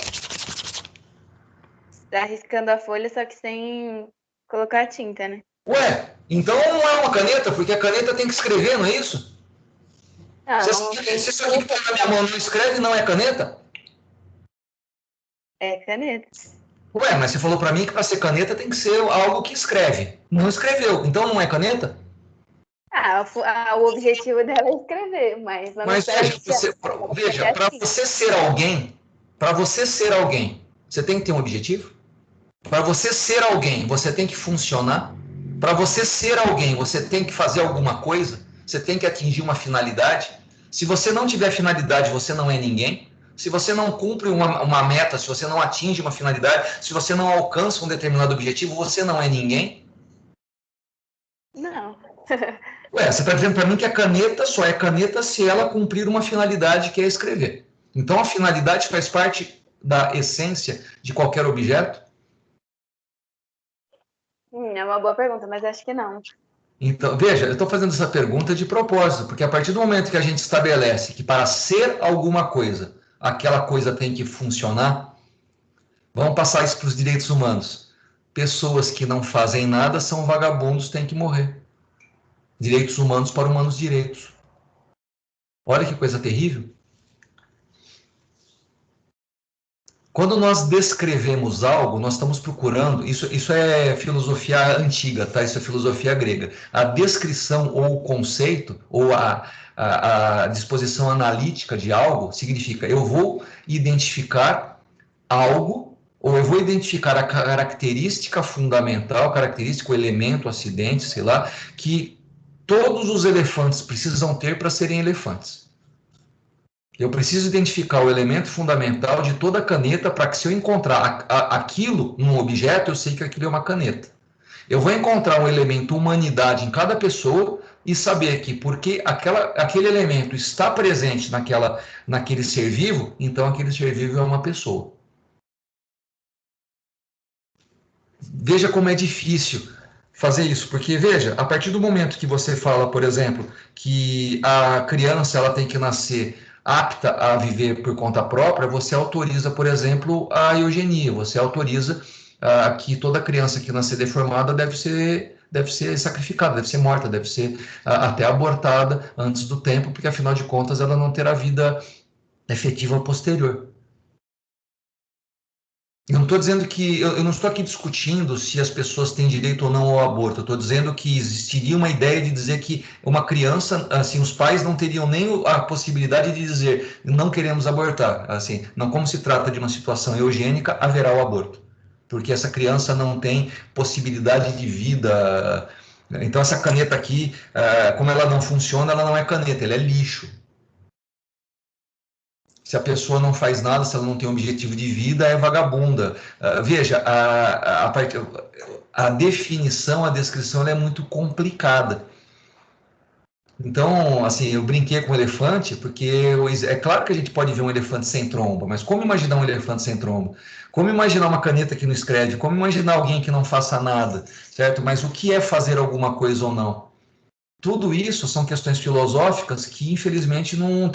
Tá riscando a folha, só que sem colocar tinta, né? Ué, então não é uma caneta, porque a caneta tem que escrever, não é isso? Se isso aqui que tá na minha mão não escreve, não é caneta? É caneta. Ué, mas você falou para mim que para ser caneta tem que ser algo que escreve. Não escreveu, então não é caneta? O objetivo dela é escrever, mas não veja, para você ser alguém, você tem que ter um objetivo? Para você ser alguém, você tem que funcionar? Para você ser alguém, você tem que fazer alguma coisa, você tem que atingir uma finalidade. Se você não tiver finalidade, você não é ninguém. Se você não cumpre uma meta, se você não atinge uma finalidade, se você não alcança um determinado objetivo, você não é ninguém. Não. Ué, você está dizendo para mim que a caneta só é caneta se ela cumprir uma finalidade que é escrever. Então a finalidade faz parte da essência de qualquer objeto? É uma boa pergunta, mas acho que não. Então, veja, eu estou fazendo essa pergunta de propósito, porque a partir do momento que a gente estabelece que para ser alguma coisa, aquela coisa tem que funcionar, vamos passar isso para os direitos humanos. Pessoas que não fazem nada são vagabundos, têm que morrer. Direitos humanos para humanos direitos. Olha que coisa terrível. Quando nós descrevemos algo, nós estamos procurando, isso é filosofia antiga, tá? Isso é filosofia grega. A descrição ou o conceito, ou a disposição analítica de algo, significa eu vou identificar algo, ou eu vou identificar a característica fundamental, característica, o elemento, o acidente, sei lá, que todos os elefantes precisam ter para serem elefantes. Eu preciso identificar o elemento fundamental de toda caneta para que, se eu encontrar aquilo num objeto, eu sei que aquilo é uma caneta. Eu vou encontrar um elemento humanidade em cada pessoa e saber que porque aquele elemento está presente naquele ser vivo, então aquele ser vivo é uma pessoa. Veja como é difícil fazer isso, porque veja, a partir do momento que você fala, por exemplo, que a criança ela tem que nascer apta a viver por conta própria, você autoriza, por exemplo, a eugenia, você autoriza que toda criança que nascer deformada deve ser sacrificada, deve ser morta, deve ser até abortada antes do tempo, porque afinal de contas ela não terá vida efetiva posterior. Eu não estou dizendo que eu não estou aqui discutindo se as pessoas têm direito ou não ao aborto. Eu estou dizendo que existiria uma ideia de dizer que uma criança, assim, os pais não teriam nem a possibilidade de dizer não queremos abortar. Assim, não, como se trata de uma situação eugênica, haverá o aborto, porque essa criança não tem possibilidade de vida. Então essa caneta aqui, como ela não funciona, ela não é caneta, ela é lixo. Se a pessoa não faz nada, se ela não tem um objetivo de vida, é vagabunda. Veja, a definição, a descrição ela é muito complicada. Então, assim, eu brinquei com o elefante, porque é claro que a gente pode ver um elefante sem tromba, mas como imaginar um elefante sem tromba? Como imaginar uma caneta que não escreve? Como imaginar alguém que não faça nada, certo? Mas o que é fazer alguma coisa ou não? Tudo isso são questões filosóficas que, infelizmente, não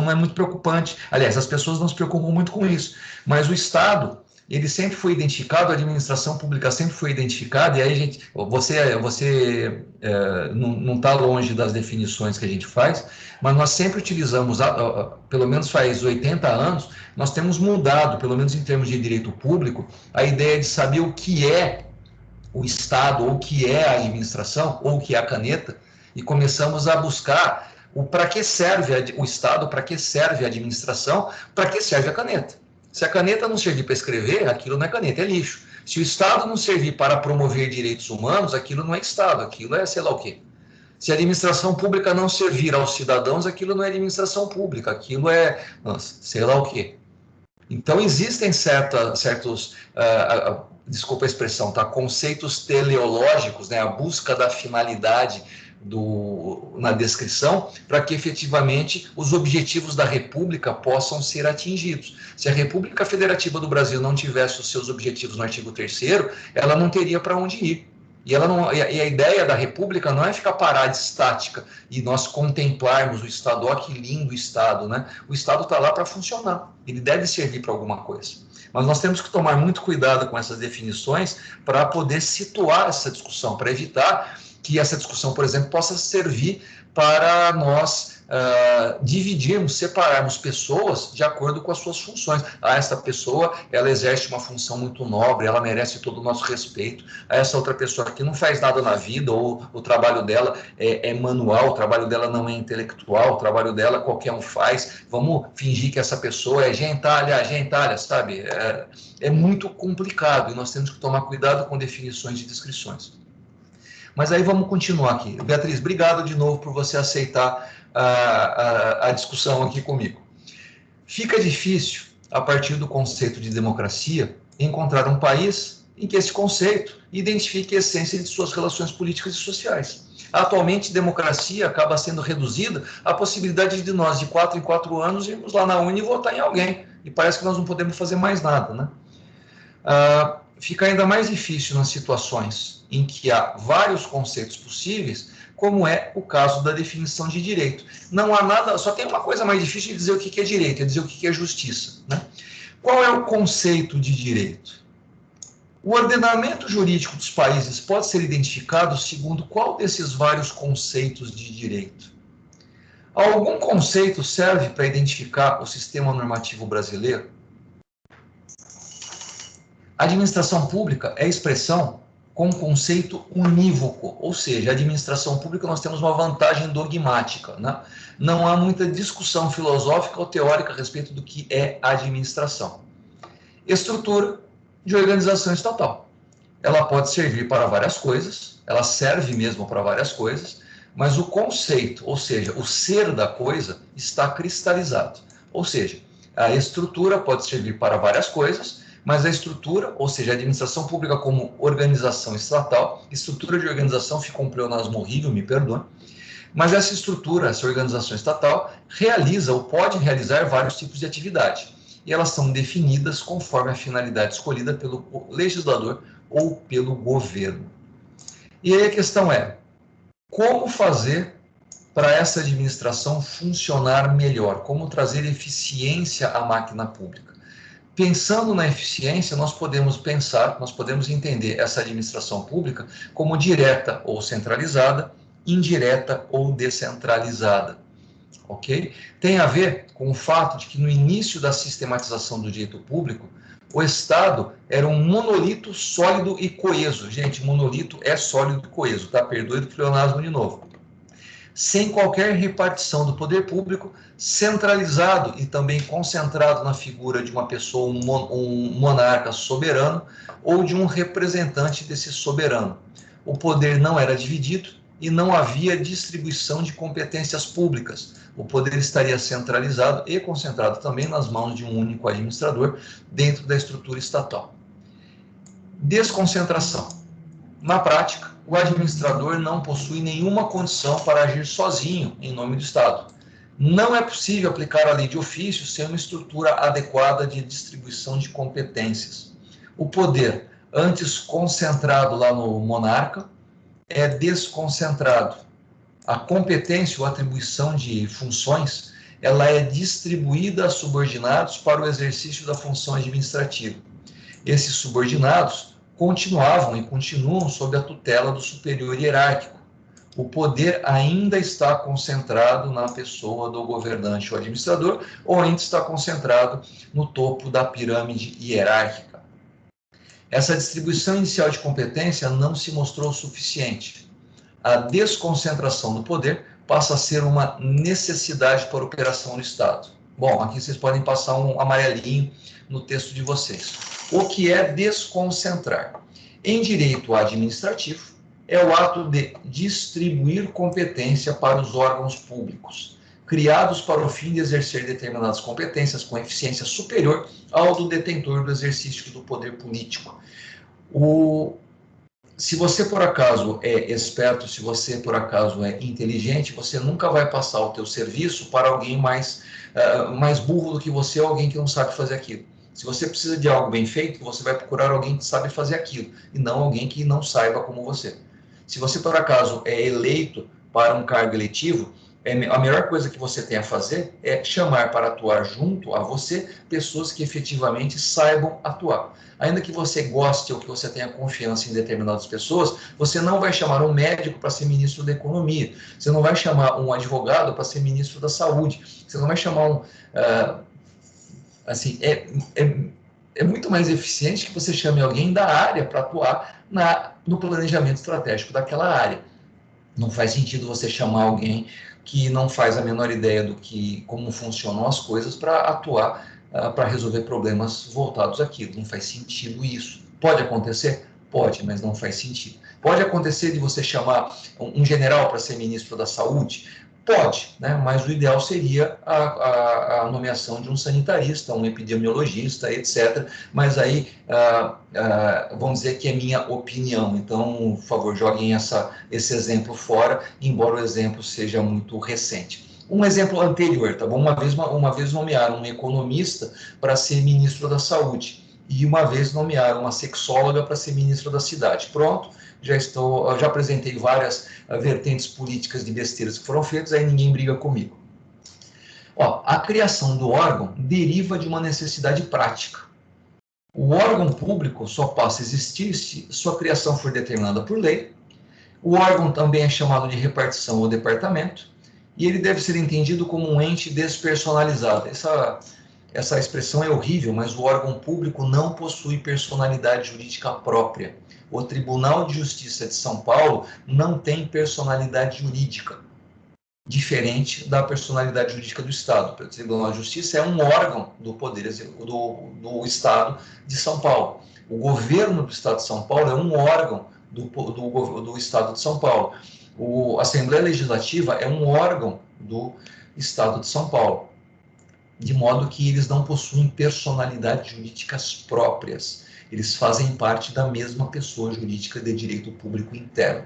é muito preocupante. Aliás, as pessoas não se preocupam muito com isso. Mas o Estado, ele sempre foi identificado, a administração pública sempre foi identificada, e aí você não está longe das definições que a gente faz, mas nós sempre utilizamos, pelo menos faz 80 anos, nós temos mudado, pelo menos em termos de direito público, a ideia de saber o que é o Estado, ou o que é a administração, ou o que é a caneta, e começamos a buscar o para que serve o Estado, para que serve a administração, para que serve a caneta. Se a caneta não servir para escrever, aquilo não é caneta, é lixo. Se o Estado não servir para promover direitos humanos, aquilo não é Estado, aquilo é sei lá o quê. Se a administração pública não servir aos cidadãos, aquilo não é administração pública, aquilo é sei lá o quê. Então, existem certos, desculpa a expressão, tá? Conceitos teleológicos, né? A busca da finalidade na descrição, para que efetivamente os objetivos da República possam ser atingidos. Se a República Federativa do Brasil não tivesse os seus objetivos no artigo 3º, ela não teria para onde ir. E a ideia da República não é ficar parada, estática, e nós contemplarmos o Estado, ó, que lindo Estado, né? O Estado está lá para funcionar, ele deve servir para alguma coisa. Mas nós temos que tomar muito cuidado com essas definições para poder situar essa discussão, para evitar que essa discussão, por exemplo, possa servir para nós dividirmos, separarmos pessoas de acordo com as suas funções. Essa pessoa, ela exerce uma função muito nobre, ela merece todo o nosso respeito. Essa outra pessoa aqui não faz nada na vida, ou o trabalho dela é manual, o trabalho dela não é intelectual, o trabalho dela qualquer um faz. Vamos fingir que essa pessoa é gentalha, sabe? É muito complicado, e nós temos que tomar cuidado com definições e descrições. Mas aí vamos continuar aqui. Beatriz, obrigado de novo por você aceitar a discussão aqui comigo. Fica difícil, a partir do conceito de democracia, encontrar um país em que esse conceito identifique a essência de suas relações políticas e sociais. Atualmente, democracia acaba sendo reduzida à possibilidade de nós, de 4 em 4 anos, irmos lá na urna e votar em alguém. E parece que nós não podemos fazer mais nada, né? Fica ainda mais difícil nas situações em que há vários conceitos possíveis, como é o caso da definição de direito. Não há nada, só tem uma coisa mais difícil de dizer o que é direito, é dizer o que é justiça, né? Qual é o conceito de direito? O ordenamento jurídico dos países pode ser identificado segundo qual desses vários conceitos de direito? Algum conceito serve para identificar o sistema normativo brasileiro? A administração pública é expressão com conceito unívoco, ou seja, a administração pública nós temos uma vantagem dogmática, né? Não há muita discussão filosófica ou teórica a respeito do que é administração. Estrutura de organização estatal. Ela pode servir para várias coisas, ela serve mesmo para várias coisas, mas o conceito, ou seja, o ser da coisa, está cristalizado. Ou seja, a estrutura pode servir para várias coisas, mas a estrutura, ou seja, a administração pública como organização estatal, estrutura de organização ficou um pleonasmo horrível, me perdoe, mas essa estrutura, essa organização estatal, realiza ou pode realizar vários tipos de atividade. E elas são definidas conforme a finalidade escolhida pelo legislador ou pelo governo. E aí a questão é, como fazer para essa administração funcionar melhor? Como trazer eficiência à máquina pública? Pensando na eficiência, nós podemos entender essa administração pública como direta ou centralizada, indireta ou descentralizada. Ok? Tem a ver com o fato de que no início da sistematização do direito público, o Estado era um monolito sólido e coeso. Gente, monolito é sólido e coeso, tá? Perdoe do pleonasmo de novo. Sem qualquer repartição do poder público, centralizado e também concentrado na figura de uma pessoa, um monarca soberano ou de um representante desse soberano. O poder não era dividido e não havia distribuição de competências públicas. O poder estaria centralizado e concentrado também nas mãos de um único administrador dentro da estrutura estatal. Desconcentração. Na prática, o administrador não possui nenhuma condição para agir sozinho em nome do Estado. Não é possível aplicar a lei de ofício sem uma estrutura adequada de distribuição de competências. O poder, antes concentrado lá no monarca, é desconcentrado. A competência ou atribuição de funções, ela é distribuída a subordinados para o exercício da função administrativa. Esses subordinados continuavam e continuam sob a tutela do superior hierárquico. O poder ainda está concentrado na pessoa do governante ou administrador, ou ainda está concentrado no topo da pirâmide hierárquica. Essa distribuição inicial de competência não se mostrou suficiente. A desconcentração do poder passa a ser uma necessidade para a operação do Estado. Bom, aqui vocês podem passar um amarelinho no texto de vocês. O que é desconcentrar? Em direito administrativo, é o ato de distribuir competência para os órgãos públicos, criados para o fim de exercer determinadas competências com eficiência superior ao do detentor do exercício do poder político. Se você, por acaso, é esperto, se você, por acaso, é inteligente, você nunca vai passar o teu serviço para alguém mais burro do que você ou alguém que não sabe fazer aquilo. Se você precisa de algo bem feito, você vai procurar alguém que sabe fazer aquilo, e não alguém que não saiba como você. Se você, por acaso, é eleito para um cargo eletivo, a melhor coisa que você tem a fazer é chamar para atuar junto a você pessoas que efetivamente saibam atuar. Ainda que você goste ou que você tenha confiança em determinadas pessoas, você não vai chamar um médico para ser ministro da economia, você não vai chamar um advogado para ser ministro da saúde, você não vai chamar é muito mais eficiente que você chame alguém da área para atuar no planejamento estratégico daquela área. Não faz sentido você chamar alguém que não faz a menor ideia do como funcionam as coisas para atuar, para resolver problemas voltados àquilo. Não faz sentido isso. Pode acontecer? Pode, mas não faz sentido. Pode acontecer de você chamar um general para ser ministro da Saúde? Pode, né? Mas o ideal seria a nomeação de um sanitarista, um epidemiologista, etc. Mas aí, vamos dizer que é minha opinião. Então, por favor, joguem esse exemplo fora, embora o exemplo seja muito recente. Um exemplo anterior, tá bom? Uma vez nomearam um economista para ser ministro da Saúde e uma vez nomearam uma sexóloga para ser ministra da cidade. Pronto, já apresentei várias vertentes políticas de besteiras que foram feitas, aí ninguém briga comigo. Ó, a criação do órgão deriva de uma necessidade prática. O órgão público só passa a existir se sua criação for determinada por lei. O órgão também é chamado de repartição ou departamento, e ele deve ser entendido como um ente despersonalizado. Essa expressão é horrível, mas o órgão público não possui personalidade jurídica própria. O Tribunal de Justiça de São Paulo não tem personalidade jurídica, diferente da personalidade jurídica do Estado. O Tribunal de Justiça é um órgão do Poder do Estado de São Paulo. O governo do Estado de São Paulo é um órgão do Estado de São Paulo. A Assembleia Legislativa é um órgão do Estado de São Paulo, de modo que eles não possuem personalidades jurídicas próprias. Eles fazem parte da mesma pessoa jurídica de direito público interno.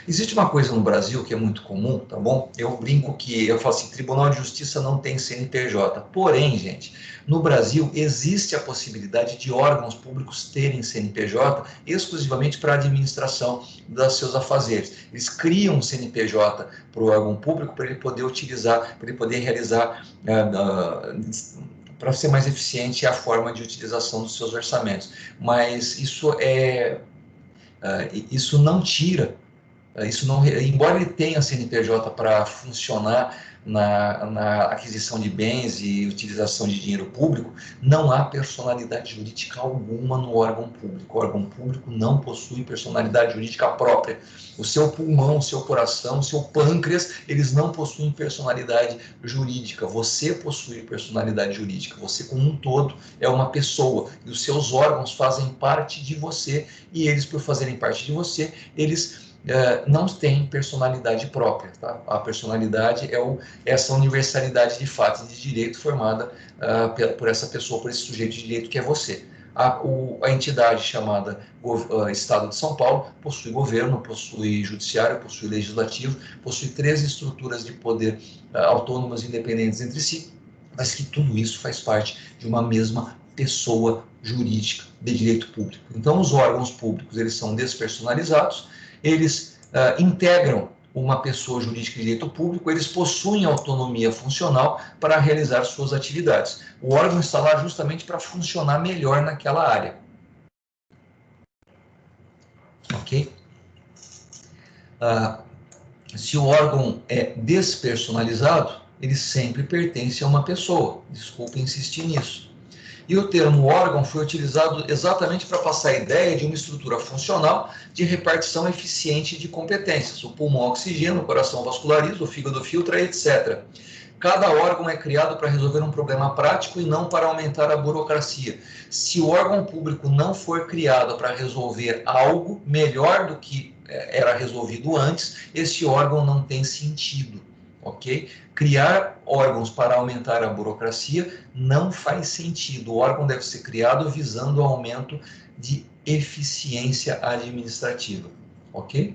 Existe uma coisa no Brasil que é muito comum, tá bom? Eu brinco eu falo assim, Tribunal de Justiça não tem CNPJ. Porém, gente, no Brasil existe a possibilidade de órgãos públicos terem CNPJ exclusivamente para a administração dos seus afazeres. Eles criam um CNPJ para o órgão público para ele poder utilizar, para ele poder realizar, para ser mais eficiente a forma de utilização dos seus orçamentos. Mas isso não tira, embora ele tenha CNPJ para funcionar na aquisição de bens e utilização de dinheiro público, não há personalidade jurídica alguma no órgão público. O órgão público não possui personalidade jurídica própria. O seu pulmão, o seu coração, o seu pâncreas, eles não possuem personalidade jurídica. Você possui personalidade jurídica. Você, como um todo, é uma pessoa. E os seus órgãos fazem parte de você. E eles, por fazerem parte de você, eles não tem personalidade própria. Tá? A personalidade é essa universalidade de fato e de direito formada por essa pessoa, por esse sujeito de direito que é você. A entidade chamada Estado de São Paulo possui governo, possui judiciário, possui legislativo, possui 3 estruturas de poder autônomas e independentes entre si, mas que tudo isso faz parte de uma mesma pessoa jurídica de direito público. Então, os órgãos públicos, eles são despersonalizados, eles integram uma pessoa jurídica de direito público, eles possuem autonomia funcional para realizar suas atividades. O órgão está lá justamente para funcionar melhor naquela área. Ok? Se o órgão é despersonalizado, ele sempre pertence a uma pessoa. Desculpe insistir nisso. E o termo órgão foi utilizado exatamente para passar a ideia de uma estrutura funcional de repartição eficiente de competências. O pulmão oxigena, o coração vasculariza, o fígado filtra, etc. Cada órgão é criado para resolver um problema prático e não para aumentar a burocracia. Se o órgão público não for criado para resolver algo melhor do que era resolvido antes, esse órgão não tem sentido. Ok? Criar órgãos para aumentar a burocracia não faz sentido. O órgão deve ser criado visando o aumento de eficiência administrativa. Ok?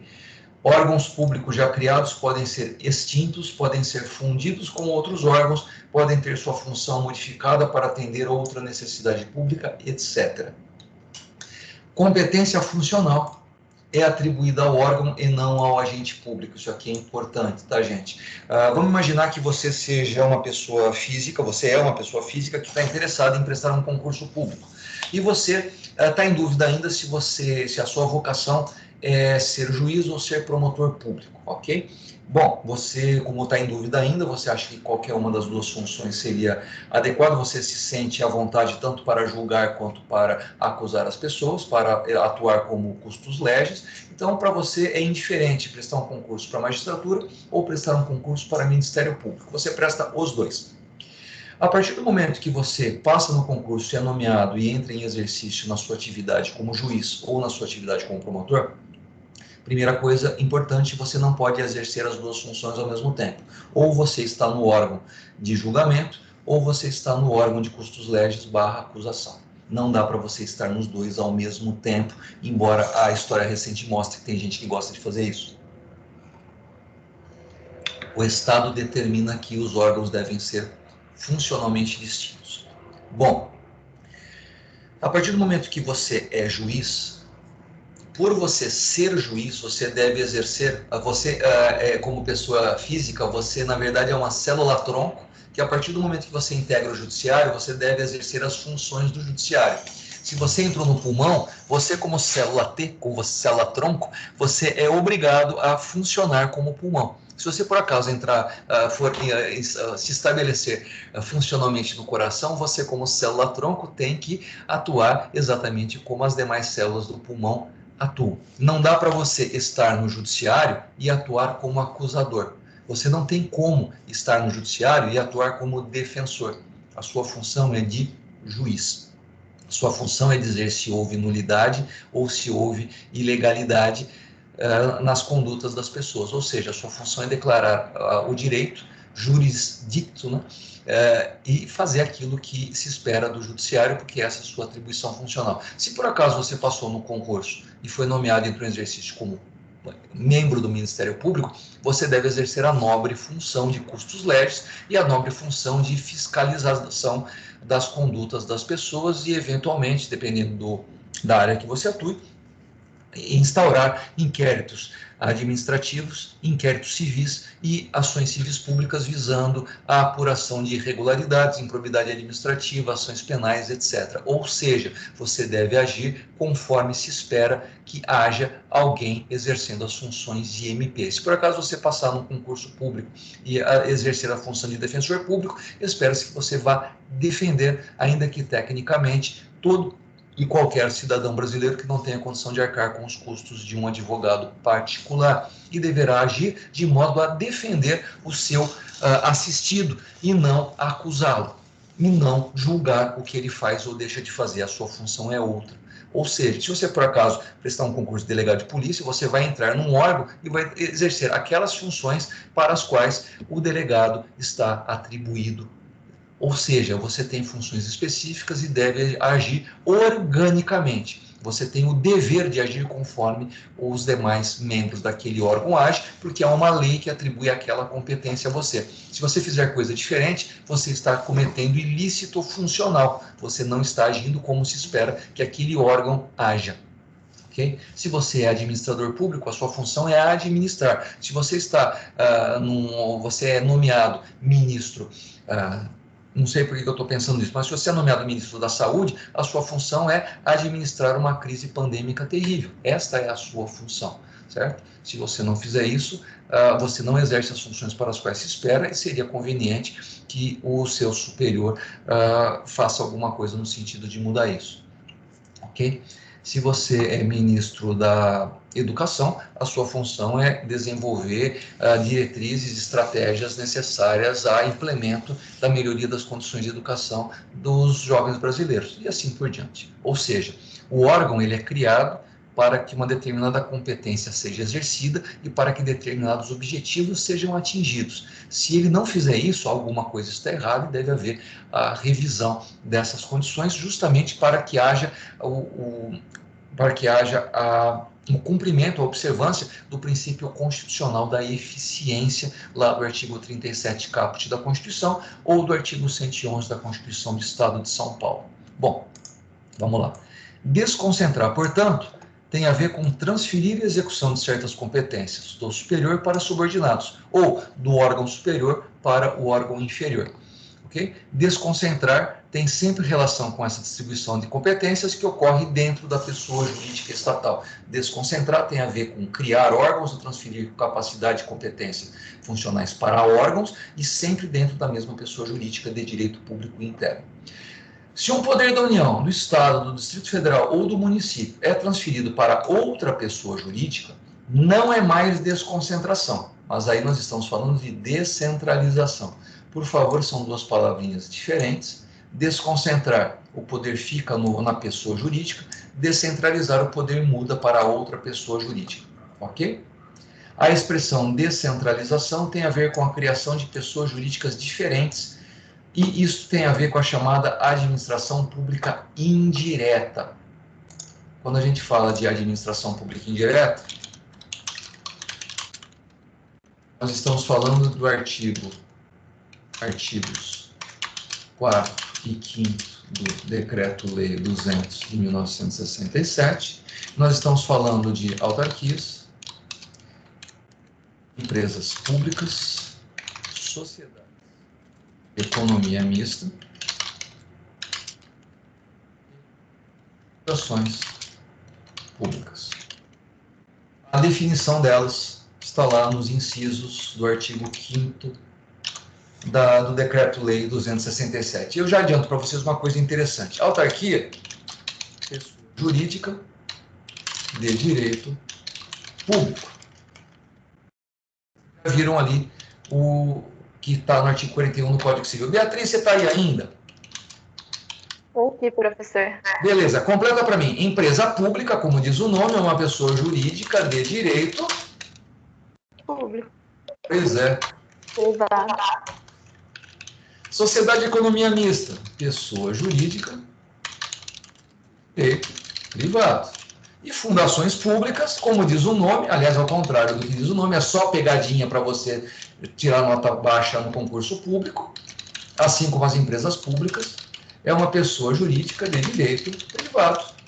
Órgãos públicos já criados podem ser extintos, podem ser fundidos com outros órgãos, podem ter sua função modificada para atender outra necessidade pública, etc. Competência funcional é atribuída ao órgão e não ao agente público. Isso aqui é importante, tá, gente? Vamos imaginar que você seja uma pessoa física, você é uma pessoa física que está interessada em prestar um concurso público. E você está em dúvida ainda se a sua vocação é ser juiz ou ser promotor público, ok? Bom, você, como está em dúvida ainda, você acha que qualquer uma das duas funções seria adequada, você se sente à vontade tanto para julgar quanto para acusar as pessoas, para atuar como custos legis. Então, para você é indiferente prestar um concurso para magistratura ou prestar um concurso para Ministério Público. Você presta os dois. A partir do momento que você passa no concurso, é nomeado e entra em exercício na sua atividade como juiz ou na sua atividade como promotor, primeira coisa importante, você não pode exercer as duas funções ao mesmo tempo. Ou você está no órgão de julgamento, ou você está no órgão de custos legis / acusação. Não dá para você estar nos dois ao mesmo tempo, embora a história recente mostre que tem gente que gosta de fazer isso. O Estado determina que os órgãos devem ser funcionalmente distintos. Bom, a partir do momento que você é juiz, por você ser juiz, você deve exercer, como pessoa física, você na verdade é uma célula-tronco, que a partir do momento que você integra o judiciário, você deve exercer as funções do judiciário. Se você entrou no pulmão, você como célula-T, como célula-tronco, você é obrigado a funcionar como pulmão. Se você por acaso se estabelecer funcionalmente no coração, você como célula-tronco tem que atuar exatamente como as demais células do pulmão atuam. Não dá para você estar no judiciário e atuar como acusador. Você não tem como estar no judiciário e atuar como defensor. A sua função é de juiz. A sua função é dizer se houve nulidade ou se houve ilegalidade nas condutas das pessoas. Ou seja, a sua função é declarar o direito, jurisdicto, né? E fazer aquilo que se espera do judiciário, porque essa é a sua atribuição funcional. Se por acaso você passou no concurso e foi nomeado e entrou em exercício como membro do Ministério Público, você deve exercer a nobre função de custos legis e a nobre função de fiscalização das condutas das pessoas e, eventualmente, dependendo da área que você atue, instaurar inquéritos administrativos, inquéritos civis e ações civis públicas visando a apuração de irregularidades, improbidade administrativa, ações penais, etc. Ou seja, você deve agir conforme se espera que haja alguém exercendo as funções de MP. Se por acaso você passar num concurso público e exercer a função de defensor público, espera-se que você vá defender, ainda que tecnicamente, todo e qualquer cidadão brasileiro que não tenha condição de arcar com os custos de um advogado particular e deverá agir de modo a defender o seu assistido e não acusá-lo, e não julgar o que ele faz ou deixa de fazer. A sua função é outra. Ou seja, se você por acaso prestar um concurso de delegado de polícia, você vai entrar num órgão e vai exercer aquelas funções para as quais o delegado está atribuído. Ou seja, você tem funções específicas e deve agir organicamente. Você tem o dever de agir conforme os demais membros daquele órgão agem, porque há uma lei que atribui aquela competência a você. Se você fizer coisa diferente, você está cometendo ilícito funcional. Você não está agindo como se espera que aquele órgão haja. Okay? Se você é administrador público, a sua função é administrar. Se você você é nomeado ministro, não sei por que eu estou pensando nisso, mas se você é nomeado ministro da Saúde, a sua função é administrar uma crise pandêmica terrível. Esta é a sua função, certo? Se você não fizer isso, você não exerce as funções para as quais se espera e seria conveniente que o seu superior faça alguma coisa no sentido de mudar isso, ok? Se você é ministro da Educação, a sua função é desenvolver diretrizes e estratégias necessárias a implemento da melhoria das condições de educação dos jovens brasileiros, e assim por diante. Ou seja, o órgão ele é criado para que uma determinada competência seja exercida e para que determinados objetivos sejam atingidos. Se ele não fizer isso, alguma coisa está errada e deve haver a revisão dessas condições, justamente para que haja o cumprimento, a observância do princípio constitucional da eficiência, lá do artigo 37 caput da Constituição, ou do artigo 111 da Constituição do Estado de São Paulo. Bom, vamos lá. Desconcentrar, portanto, tem a ver com transferir a execução de certas competências do superior para subordinados, ou do órgão superior para o órgão inferior. Okay? Desconcentrar tem sempre relação com essa distribuição de competências que ocorre dentro da pessoa jurídica estatal. Desconcentrar tem a ver com criar órgãos ou transferir capacidade e competência funcionais para órgãos e sempre dentro da mesma pessoa jurídica de direito público interno. Se um poder da União, do Estado, do Distrito Federal ou do município é transferido para outra pessoa jurídica, não é mais desconcentração, mas aí nós estamos falando de descentralização. Por favor, são duas palavrinhas diferentes. Desconcentrar, o poder fica na pessoa jurídica. Descentralizar, o poder muda para outra pessoa jurídica. Ok? A expressão descentralização tem a ver com a criação de pessoas jurídicas diferentes, e isso tem a ver com a chamada administração pública indireta. Quando a gente fala de administração pública indireta, nós estamos falando do artigos 4º e 5º do Decreto-Lei 200 de 1967. Nós estamos falando de autarquias, empresas públicas, sociedades, economia mista, ações públicas. A definição delas está lá nos incisos do artigo 5º do Decreto-Lei 267. Eu já adianto para vocês uma coisa interessante. Autarquia, pessoa jurídica de direito público. Já viram ali o que está no artigo 41 do Código Civil. Beatriz, você está aí ainda? Ok, professor. Beleza, completa para mim. Empresa pública, como diz o nome, é uma pessoa jurídica de direito Público. Pois é. Privado. Sociedade de economia mista, pessoa jurídica e privado. E fundações públicas, como diz o nome, aliás, ao contrário do que diz o nome, é só pegadinha para você tirar nota baixa no concurso público, assim como as empresas públicas, é uma pessoa jurídica de direito privado.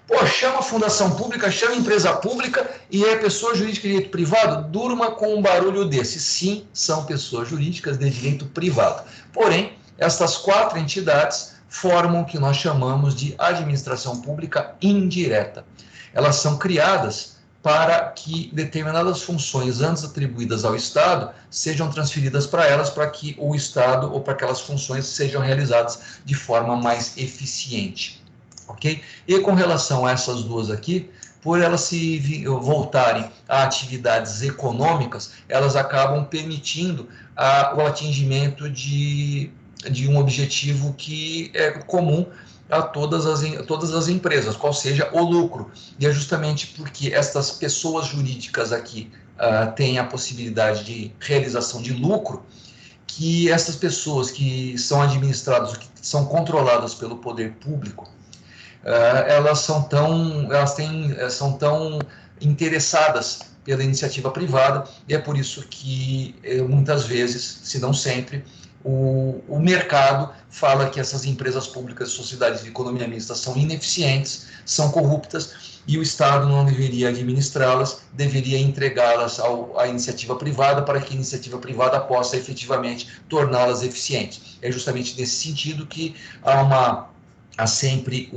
Pô, chama fundação pública, chama empresa pública e é pessoa jurídica de direito privado? Durma com um barulho desse. Sim, são pessoas jurídicas de direito privado. Porém, estas 4 entidades formam o que nós chamamos de administração pública indireta. Elas são criadas para que determinadas funções antes atribuídas ao Estado sejam transferidas para elas, para que o Estado ou para aquelas funções sejam realizadas de forma mais eficiente. Ok? E com relação a essas duas aqui, por elas se voltarem a atividades econômicas, elas acabam permitindo o atingimento de um objetivo que é comum a todas as empresas, qual seja o lucro. E é justamente porque estas pessoas jurídicas aqui têm a possibilidade de realização de lucro, que essas pessoas que são administradas, que são controladas pelo poder público, elas são tão interessadas pela iniciativa privada, e é por isso que muitas vezes, se não sempre, o mercado fala que essas empresas públicas e sociedades de economia mista são ineficientes, são corruptas, e o Estado não deveria administrá-las, deveria entregá-las à iniciativa privada, para que a iniciativa privada possa efetivamente torná-las eficientes. É justamente nesse sentido que há sempre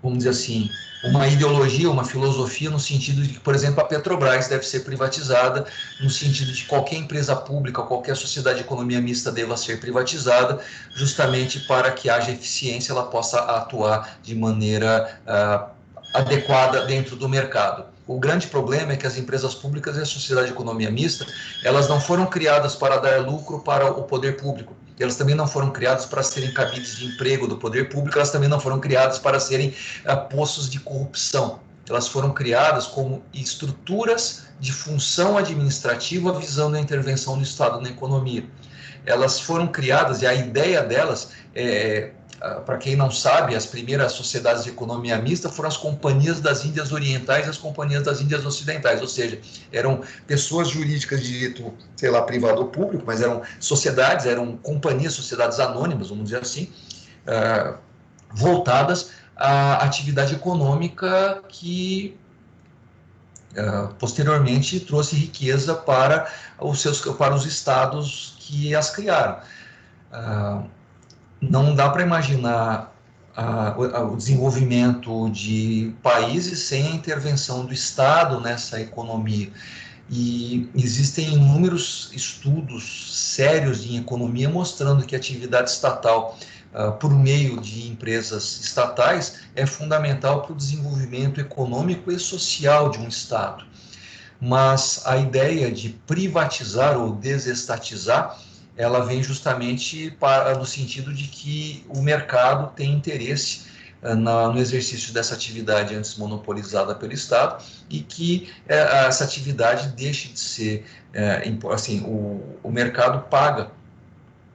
vamos dizer assim, uma ideologia, uma filosofia no sentido de que, por exemplo, a Petrobras deve ser privatizada, no sentido de que qualquer empresa pública, qualquer sociedade de economia mista deva ser privatizada, justamente para que haja eficiência, ela possa atuar de maneira adequada dentro do mercado. O grande problema é que as empresas públicas e a sociedade de economia mista, elas não foram criadas para dar lucro para o poder público. Elas também não foram criadas para serem cabides de emprego do poder público, elas também não foram criadas para serem poços de corrupção. Elas foram criadas como estruturas de função administrativa visando a intervenção do Estado na economia. Elas foram criadas, e a ideia delas para quem não sabe, as primeiras sociedades de economia mista foram as companhias das Índias Orientais e as companhias das Índias Ocidentais, ou seja, eram pessoas jurídicas de direito, sei lá, privado ou público, mas eram sociedades, eram companhias, sociedades anônimas, vamos dizer assim, voltadas à atividade econômica que posteriormente trouxe riqueza para os estados que as criaram. Não dá para imaginar o desenvolvimento de países sem a intervenção do Estado nessa economia. E existem inúmeros estudos sérios em economia mostrando que a atividade estatal, por meio de empresas estatais, é fundamental para o desenvolvimento econômico e social de um Estado. mas a ideia de privatizar ou desestatizar, ela vem justamente no sentido de que o mercado tem interesse no exercício dessa atividade antes monopolizada pelo Estado e que essa atividade deixe de ser, assim, o mercado paga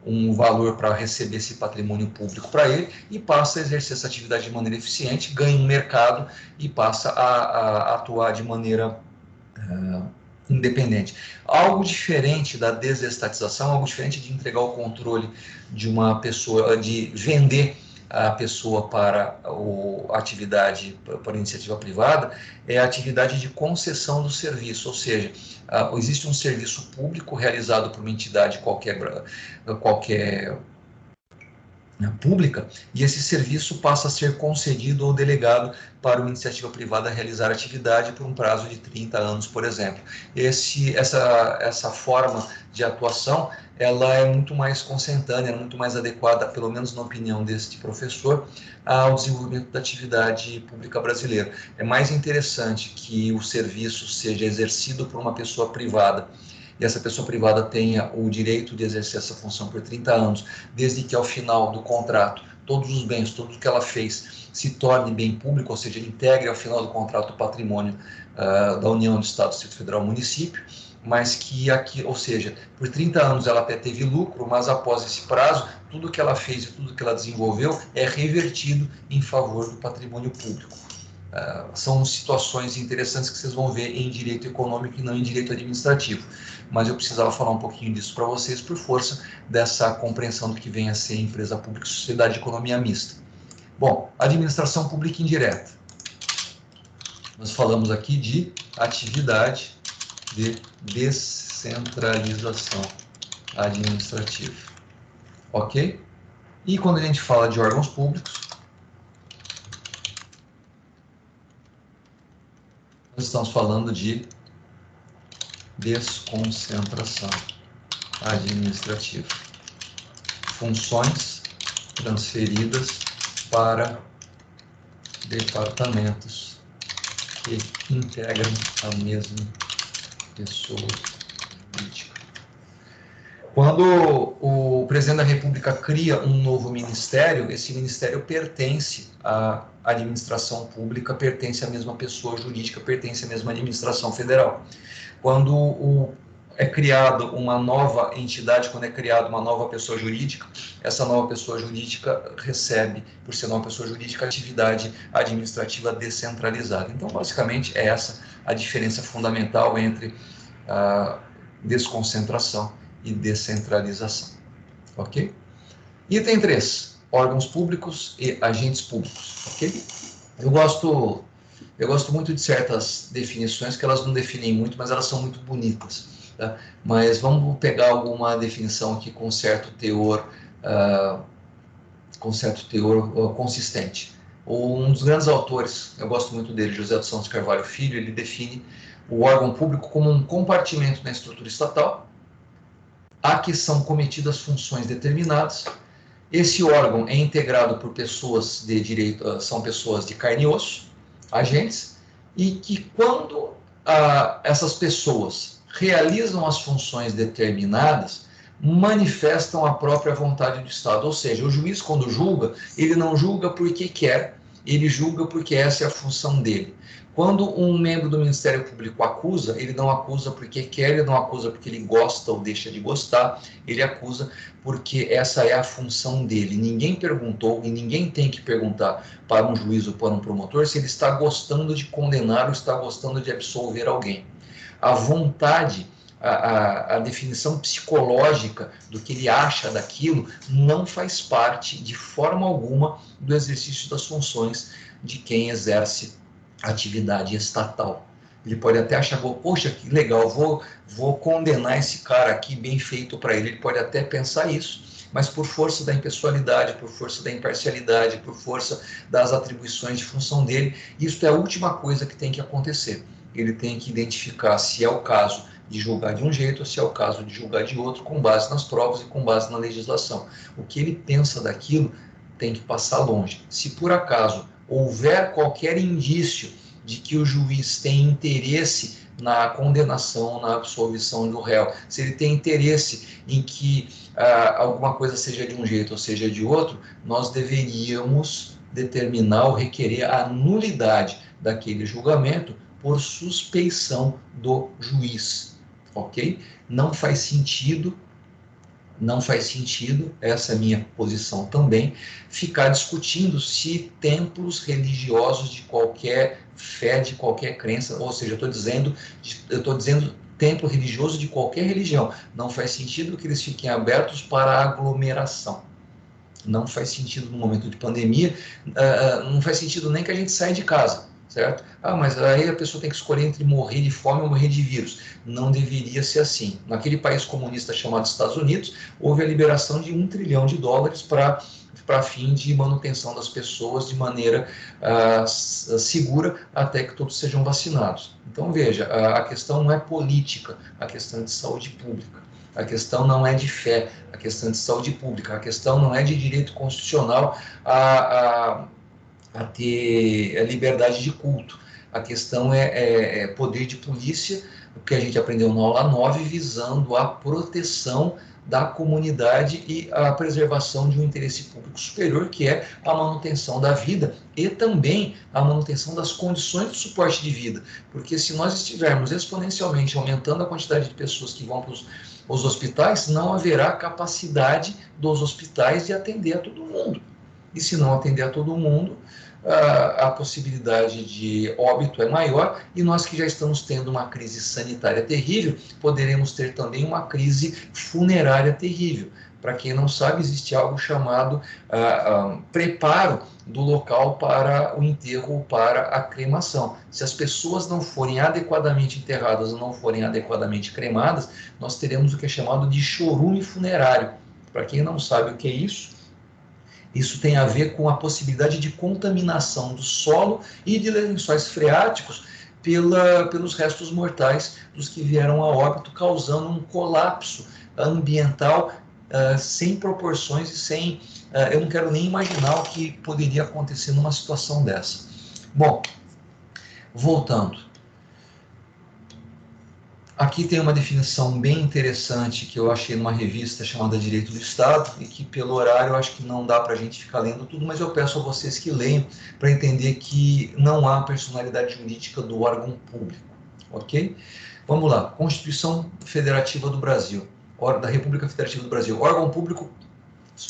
um valor para receber esse patrimônio público para ele e passa a exercer essa atividade de maneira eficiente, ganha um mercado e passa a atuar de maneira independente. Algo diferente da desestatização, algo diferente de entregar o controle de uma pessoa, de vender a pessoa para a atividade, para a iniciativa privada, é a atividade de concessão do serviço, ou seja, existe um serviço público realizado por uma entidade qualquer pública, e esse serviço passa a ser concedido ou delegado para uma iniciativa privada realizar atividade por um prazo de 30 anos, por exemplo. Essa forma de atuação, ela é muito mais consentânea, muito mais adequada, pelo menos na opinião deste professor, ao desenvolvimento da atividade pública brasileira. É mais interessante que o serviço seja exercido por uma pessoa privada, e essa pessoa privada tenha o direito de exercer essa função por 30 anos, desde que ao final do contrato, todos os bens, tudo que ela fez, se torne bem público, ou seja, integre ao final do contrato o patrimônio da União, do Estado, do Distrito Federal, município, mas que aqui, ou seja, por 30 anos ela até teve lucro, mas após esse prazo, tudo que ela fez e tudo que ela desenvolveu é revertido em favor do patrimônio público. São situações interessantes que vocês vão ver em direito econômico e não em direito administrativo. Mas eu precisava falar um pouquinho disso para vocês por força dessa compreensão do que vem a ser empresa pública e sociedade de economia mista. Bom, administração pública indireta. Nós falamos aqui de atividade de descentralização administrativa. Ok? E quando a gente fala de órgãos públicos, nós estamos falando de desconcentração administrativa. Funções transferidas para departamentos que integram a mesma pessoa jurídica. Quando o presidente da República cria um novo ministério, esse ministério pertence à administração pública, pertence à mesma pessoa jurídica, pertence à mesma administração federal. Quando é criado uma nova entidade, quando é criada uma nova pessoa jurídica, essa nova pessoa jurídica recebe, por ser nova pessoa jurídica, atividade administrativa descentralizada. Então, basicamente, é essa a diferença fundamental entre a desconcentração e descentralização. Ok? Item 3, órgãos públicos e agentes públicos. Ok? Eu gosto muito de certas definições que elas não definem muito, mas elas são muito bonitas. Tá? Mas vamos pegar alguma definição aqui com certo teor consistente. Um dos grandes autores, eu gosto muito dele, José dos Santos Carvalho Filho, ele define o órgão público como um compartimento na estrutura estatal a que são cometidas funções determinadas. Esse órgão é integrado por pessoas de direito, são pessoas de carne e osso, agentes, e que quando essas pessoas realizam as funções determinadas, manifestam a própria vontade do Estado. Ou seja, o juiz, quando julga, ele não julga porque quer, ele julga porque essa é a função dele. Quando um membro do Ministério Público acusa, ele não acusa porque quer, ele não acusa porque ele gosta ou deixa de gostar, ele acusa porque essa é a função dele. Ninguém perguntou e ninguém tem que perguntar para um juiz ou para um promotor se ele está gostando de condenar ou está gostando de absolver alguém. A vontade, a definição psicológica do que ele acha daquilo não faz parte de forma alguma do exercício das funções de quem exerce atividade estatal. Ele pode até achar, poxa, que legal, vou condenar esse cara aqui, bem feito para ele. Ele pode até pensar isso, mas por força da impessoalidade, por força da imparcialidade, por força das atribuições de função dele, isso é a última coisa que tem que acontecer. Ele tem que identificar se é o caso de julgar de um jeito ou se é o caso de julgar de outro, com base nas provas e com base na legislação. O que ele pensa daquilo tem que passar longe. Se por acaso houver qualquer indício de que o juiz tem interesse na condenação, na absolvição do réu. Se ele tem interesse em que alguma coisa seja de um jeito ou seja de outro, nós deveríamos determinar ou requerer a nulidade daquele julgamento por suspeição do juiz, ok? Não faz sentido, essa é a minha posição também, ficar discutindo se templos religiosos de qualquer fé, de qualquer crença, ou seja, eu estou dizendo templo religioso de qualquer religião, não faz sentido que eles fiquem abertos para aglomeração. Não faz sentido no momento de pandemia, não faz sentido nem que a gente saia de casa, certo? Mas aí a pessoa tem que escolher entre morrer de fome ou morrer de vírus. Não deveria ser assim. Naquele país comunista chamado Estados Unidos, houve a liberação de $1 trilhão para fim de manutenção das pessoas de maneira segura até que todos sejam vacinados. Então, veja, a questão não é política, a questão é de saúde pública. A questão não é de fé, a questão é de saúde pública, a questão não é de direito constitucional a ter a liberdade de culto. A questão é poder de polícia, o que a gente aprendeu na aula 9, visando a proteção da comunidade e a preservação de um interesse público superior, que é a manutenção da vida e também a manutenção das condições de suporte de vida. Porque se nós estivermos exponencialmente aumentando a quantidade de pessoas que vão para os hospitais, não haverá capacidade dos hospitais de atender a todo mundo. E se não atender a todo mundo, a possibilidade de óbito é maior, e nós que já estamos tendo uma crise sanitária terrível, poderemos ter também uma crise funerária terrível. Para quem não sabe, existe algo chamado preparo do local para o enterro ou para a cremação. Se as pessoas não forem adequadamente enterradas ou não forem adequadamente cremadas, nós teremos o que é chamado de chorume funerário. Para quem não sabe o que é isso tem a ver com a possibilidade de contaminação do solo e de lençóis freáticos pelos restos mortais dos que vieram a óbito, causando um colapso ambiental sem proporções e sem... eu não quero nem imaginar o que poderia acontecer numa situação dessa. Bom, voltando. Aqui tem uma definição bem interessante que eu achei numa revista chamada Direito do Estado, e que pelo horário eu acho que não dá para a gente ficar lendo tudo, mas eu peço a vocês que leiam para entender que não há personalidade jurídica do órgão público, ok? Vamos lá, Constituição Federativa do Brasil, da República Federativa do Brasil. Órgão público,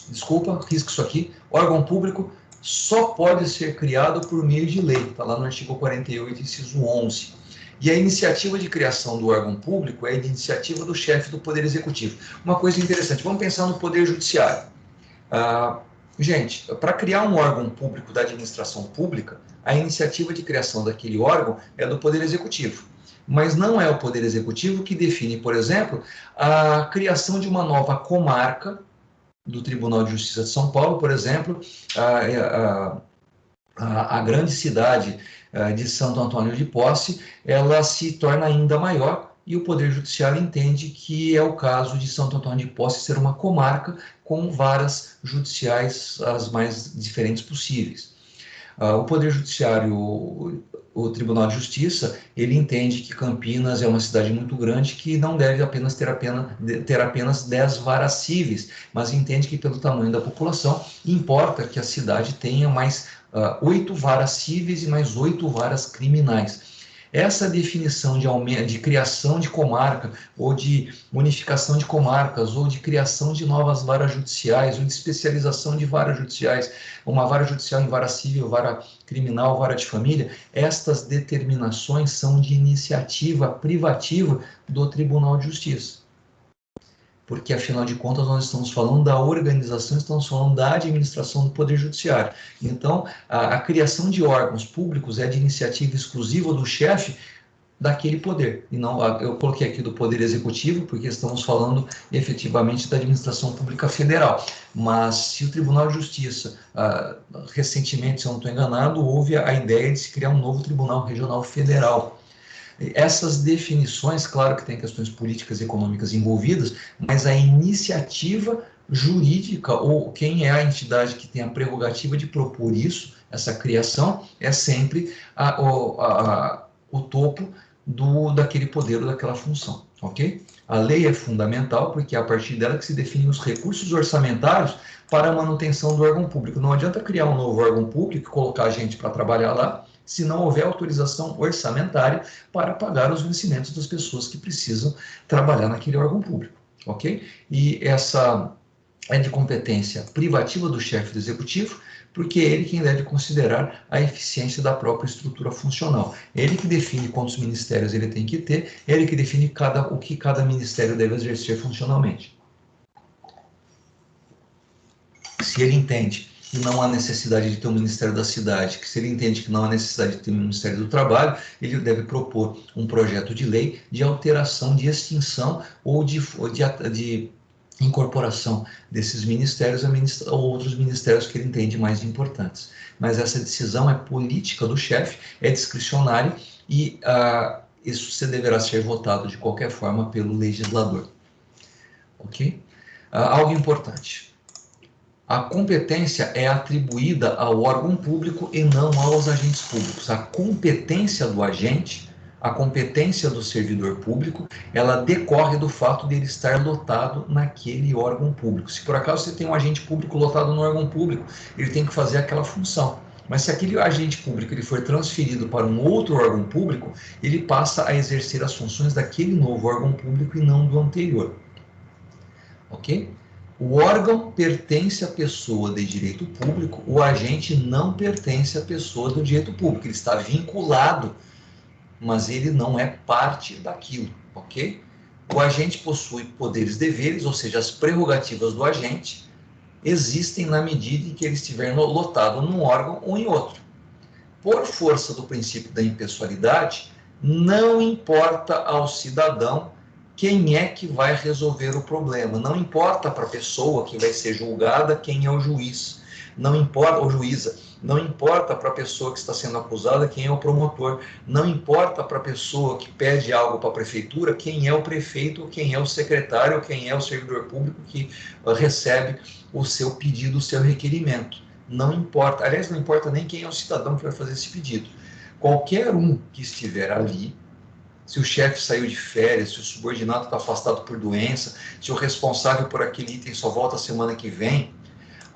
desculpa, risco isso aqui, órgão público só pode ser criado por meio de lei, está lá no artigo 48, inciso 11. E a iniciativa de criação do órgão público é a iniciativa do chefe do Poder Executivo. Uma coisa interessante, vamos pensar no Poder Judiciário. Gente, para criar um órgão público da administração pública, a iniciativa de criação daquele órgão é do Poder Executivo. Mas não é o Poder Executivo que define, por exemplo, a criação de uma nova comarca do Tribunal de Justiça de São Paulo, por exemplo, a grande cidade de Santo Antônio de Posse, ela se torna ainda maior, e o Poder Judiciário entende que é o caso de Santo Antônio de Posse ser uma comarca com varas judiciais as mais diferentes possíveis. O Poder Judiciário, o Tribunal de Justiça, ele entende que Campinas é uma cidade muito grande que não deve apenas ter apenas 10 varas cíveis, mas entende que pelo tamanho da população importa que a cidade tenha mais 8 varas cíveis e mais 8 varas criminais. Essa definição de criação de comarca, ou de unificação de comarcas, ou de criação de novas varas judiciais, ou de especialização de varas judiciais, uma vara judicial em vara civil, vara criminal, vara de família, estas determinações são de iniciativa privativa do Tribunal de Justiça. Porque, afinal de contas, nós estamos falando da organização, estamos falando da administração do Poder Judiciário. Então, a criação de órgãos públicos é de iniciativa exclusiva do chefe daquele poder. E não, eu coloquei aqui do Poder Executivo, porque estamos falando efetivamente da administração pública federal. Mas, se o Tribunal de Justiça, recentemente, se eu não estou enganado, houve a ideia de se criar um novo Tribunal Regional Federal. Essas definições, claro que tem questões políticas e econômicas envolvidas, mas a iniciativa jurídica, ou quem é a entidade que tem a prerrogativa de propor isso, essa criação, é sempre o topo daquele poder ou daquela função, ok? A lei é fundamental porque é a partir dela que se definem os recursos orçamentários para a manutenção do órgão público. Não adianta criar um novo órgão público e colocar gente para trabalhar lá, se não houver autorização orçamentária para pagar os vencimentos das pessoas que precisam trabalhar naquele órgão público, ok? E essa é de competência privativa do chefe do executivo, porque é ele quem deve considerar a eficiência da própria estrutura funcional. É ele que define quantos ministérios ele tem que ter, é ele que define o que cada ministério deve exercer funcionalmente. Se ele entende que não há necessidade de ter um Ministério da Cidade, que se ele entende que não há necessidade de ter um Ministério do Trabalho, ele deve propor um projeto de lei de alteração, de extinção ou de incorporação desses ministérios a outros ministérios que ele entende mais importantes. Mas essa decisão é política do chefe, é discricionária e isso deverá ser votado de qualquer forma pelo legislador. Ok? Algo importante. A competência é atribuída ao órgão público e não aos agentes públicos. A competência do agente, a competência do servidor público, ela decorre do fato de ele estar lotado naquele órgão público. Se por acaso você tem um agente público lotado no órgão público, ele tem que fazer aquela função. Mas se aquele agente público ele for transferido para um outro órgão público, ele passa a exercer as funções daquele novo órgão público e não do anterior. Ok? O órgão pertence à pessoa de direito público, o agente não pertence à pessoa do direito público. Ele está vinculado, mas ele não é parte daquilo, ok? O agente possui poderes e deveres, ou seja, as prerrogativas do agente existem na medida em que ele estiver lotado num órgão ou em outro. Por força do princípio da impessoalidade, não importa ao cidadão quem é que vai resolver o problema. Não importa para a pessoa que vai ser julgada quem é o juiz, não importa, ou juíza, não importa para a pessoa que está sendo acusada quem é o promotor, não importa para a pessoa que pede algo para a prefeitura quem é o prefeito, quem é o secretário, quem é o servidor público que recebe o seu pedido, o seu requerimento. Não importa, aliás, não importa nem quem é o cidadão que vai fazer esse pedido. Qualquer um que estiver ali, se o chefe saiu de férias, se o subordinado está afastado por doença, se o responsável por aquele item só volta a semana que vem,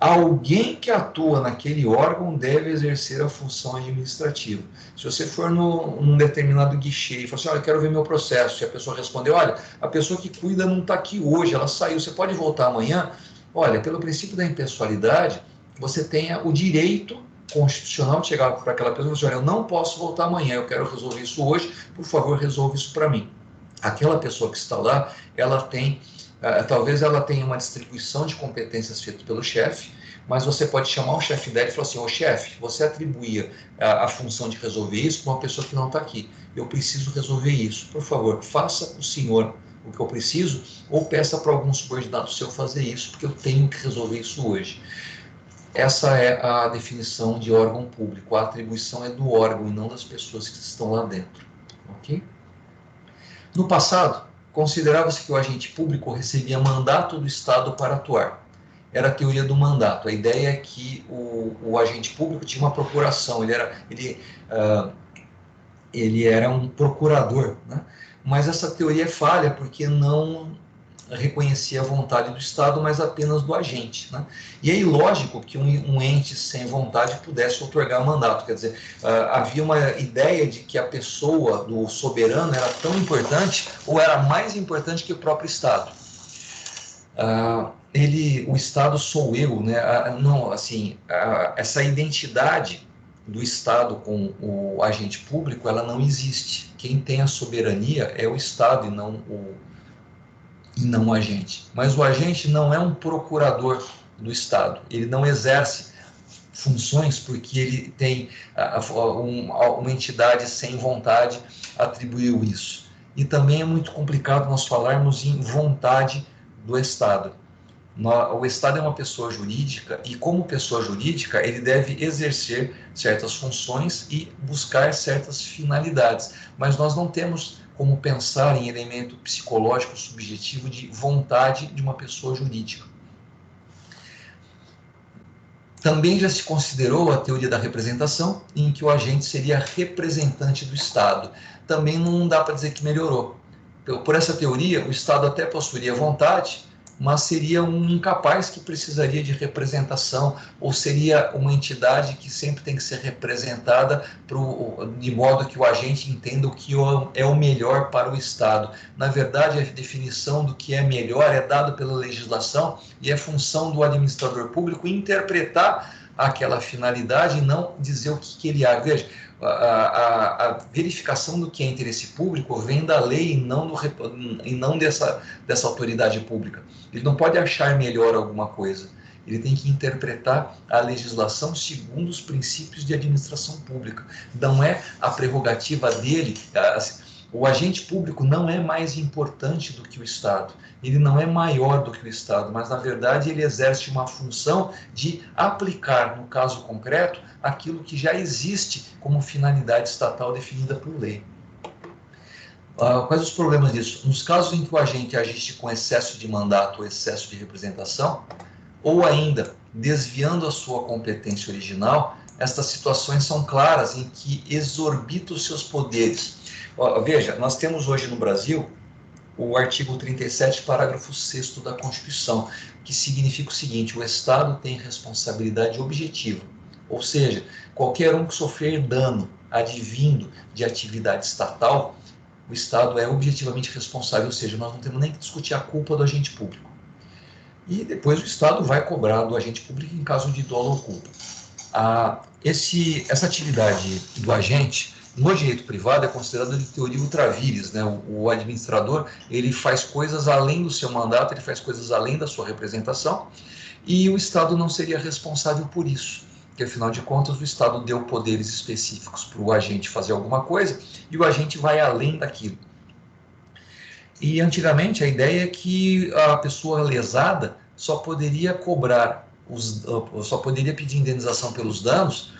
alguém que atua naquele órgão deve exercer a função administrativa. Se você for num determinado guichê e falar assim, olha, eu quero ver meu processo, e a pessoa responder, olha, a pessoa que cuida não está aqui hoje, ela saiu, você pode voltar amanhã? Olha, pelo princípio da impessoalidade, você tenha o direito constitucional de chegar para aquela pessoa e dizer, olha, eu não posso voltar amanhã, eu quero resolver isso hoje, por favor, resolva isso para mim. Aquela pessoa que está lá, ela tem, talvez ela tenha uma distribuição de competências feita pelo chefe, mas você pode chamar o chefe dela e falar assim, ô chefe, você atribuía a função de resolver isso para uma pessoa que não está aqui, eu preciso resolver isso, por favor, faça o senhor o que eu preciso, ou peça para algum subordinado seu fazer isso, porque eu tenho que resolver isso hoje. Essa é a definição de órgão público. A atribuição é do órgão e não das pessoas que estão lá dentro. Ok? No passado, considerava-se que o agente público recebia mandato do Estado para atuar. Era a teoria do mandato. A ideia é que o agente público tinha uma procuração, ele era um procurador, né? Mas essa teoria é falha porque não reconhecia a vontade do Estado, mas apenas do agente, né? E é ilógico que um ente sem vontade pudesse outorgar mandato, quer dizer, havia uma ideia de que a pessoa do soberano era tão importante, ou era mais importante que o próprio Estado. O Estado sou eu, né? Não, assim, essa identidade do Estado com o agente público, ela não existe. Quem tem a soberania é o Estado e não o agente. Mas o agente não é um procurador do Estado. Ele não exerce funções porque ele tem uma entidade sem vontade atribuiu isso. E também é muito complicado nós falarmos em vontade do Estado. O Estado é uma pessoa jurídica e, como pessoa jurídica, ele deve exercer certas funções e buscar certas finalidades. Mas nós não temos como pensar em elemento psicológico subjetivo de vontade de uma pessoa jurídica. Também já se considerou a teoria da representação, em que o agente seria representante do Estado. Também não dá para dizer que melhorou. Por essa teoria, o Estado até possuiria vontade, mas seria um incapaz que precisaria de representação, ou seria uma entidade que sempre tem que ser representada de modo que o agente entenda o que é o melhor para o Estado. Na verdade, a definição do que é melhor é dada pela legislação e é função do administrador público interpretar aquela finalidade e não dizer o que ele acha. Veja, a verificação do que é interesse público vem da lei e não dessa autoridade pública. Ele não pode achar melhor alguma coisa. Ele tem que interpretar a legislação segundo os princípios de administração pública. Não é a prerrogativa dele. O agente público não é mais importante do que o Estado. Ele não é maior do que o Estado, mas, na verdade, ele exerce uma função de aplicar, no caso concreto, aquilo que já existe como finalidade estatal definida por lei. Quais os problemas disso? Nos casos em que o agente agisse com excesso de mandato ou excesso de representação, ou ainda desviando a sua competência original, estas situações são claras em que exorbita os seus poderes. Veja, nós temos hoje no Brasil o artigo 37, parágrafo 6º da Constituição, que significa o seguinte: o Estado tem responsabilidade objetiva, ou seja, qualquer um que sofrer dano advindo de atividade estatal, o Estado é objetivamente responsável, ou seja, nós não temos nem que discutir a culpa do agente público. E depois o Estado vai cobrar do agente público em caso de dolo ou culpa. Essa atividade do agente, no direito privado, é considerada de teoria ultra vires, né? O administrador, ele faz coisas além do seu mandato, ele faz coisas além da sua representação, e o Estado não seria responsável por isso, porque, afinal de contas, o Estado deu poderes específicos para o agente fazer alguma coisa, e o agente vai além daquilo. E, antigamente, a ideia é que a pessoa lesada só poderia só poderia pedir indenização pelos danos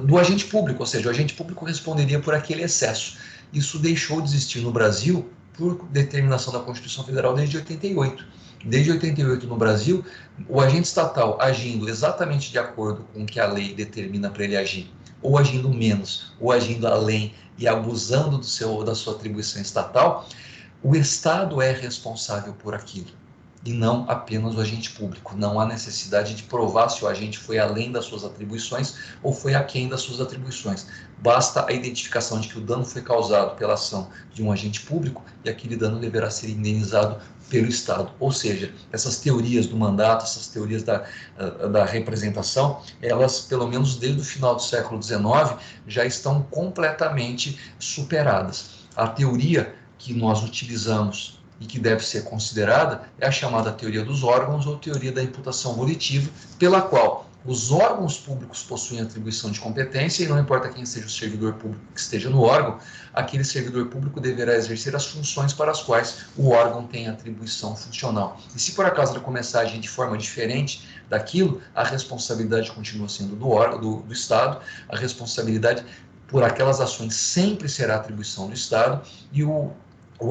do agente público, ou seja, o agente público responderia por aquele excesso. Isso deixou de existir no Brasil por determinação da Constituição Federal desde 88. Desde 88 no Brasil, o agente estatal agindo exatamente de acordo com o que a lei determina para ele agir, ou agindo menos, ou agindo além e abusando da sua atribuição estatal, o Estado é responsável por aquilo, e não apenas o agente público. Não há necessidade de provar se o agente foi além das suas atribuições ou foi aquém das suas atribuições. Basta a identificação de que o dano foi causado pela ação de um agente público e aquele dano deverá ser indenizado pelo Estado. Ou seja, essas teorias do mandato, essas teorias da representação, elas, pelo menos desde o final do século XIX, já estão completamente superadas. A teoria que nós utilizamos e que deve ser considerada é a chamada teoria dos órgãos ou teoria da imputação volitiva, pela qual os órgãos públicos possuem atribuição de competência e não importa quem seja o servidor público que esteja no órgão, aquele servidor público deverá exercer as funções para as quais o órgão tem atribuição funcional. E se por acaso ele começar a agir de forma diferente daquilo, a responsabilidade continua sendo do Estado, a responsabilidade por aquelas ações sempre será atribuição do Estado, e o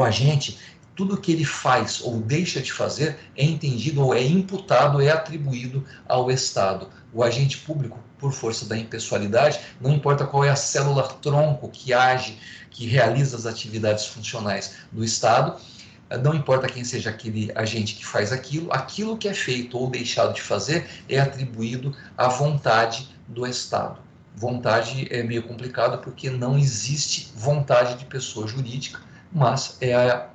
agente, tudo que ele faz ou deixa de fazer é entendido ou é imputado, é atribuído ao Estado. O agente público, por força da impessoalidade, não importa qual é a célula-tronco que age, que realiza as atividades funcionais do Estado, não importa quem seja aquele agente que faz aquilo que é feito ou deixado de fazer é atribuído à vontade do Estado. Vontade é meio complicado porque não existe vontade de pessoa jurídica, mas é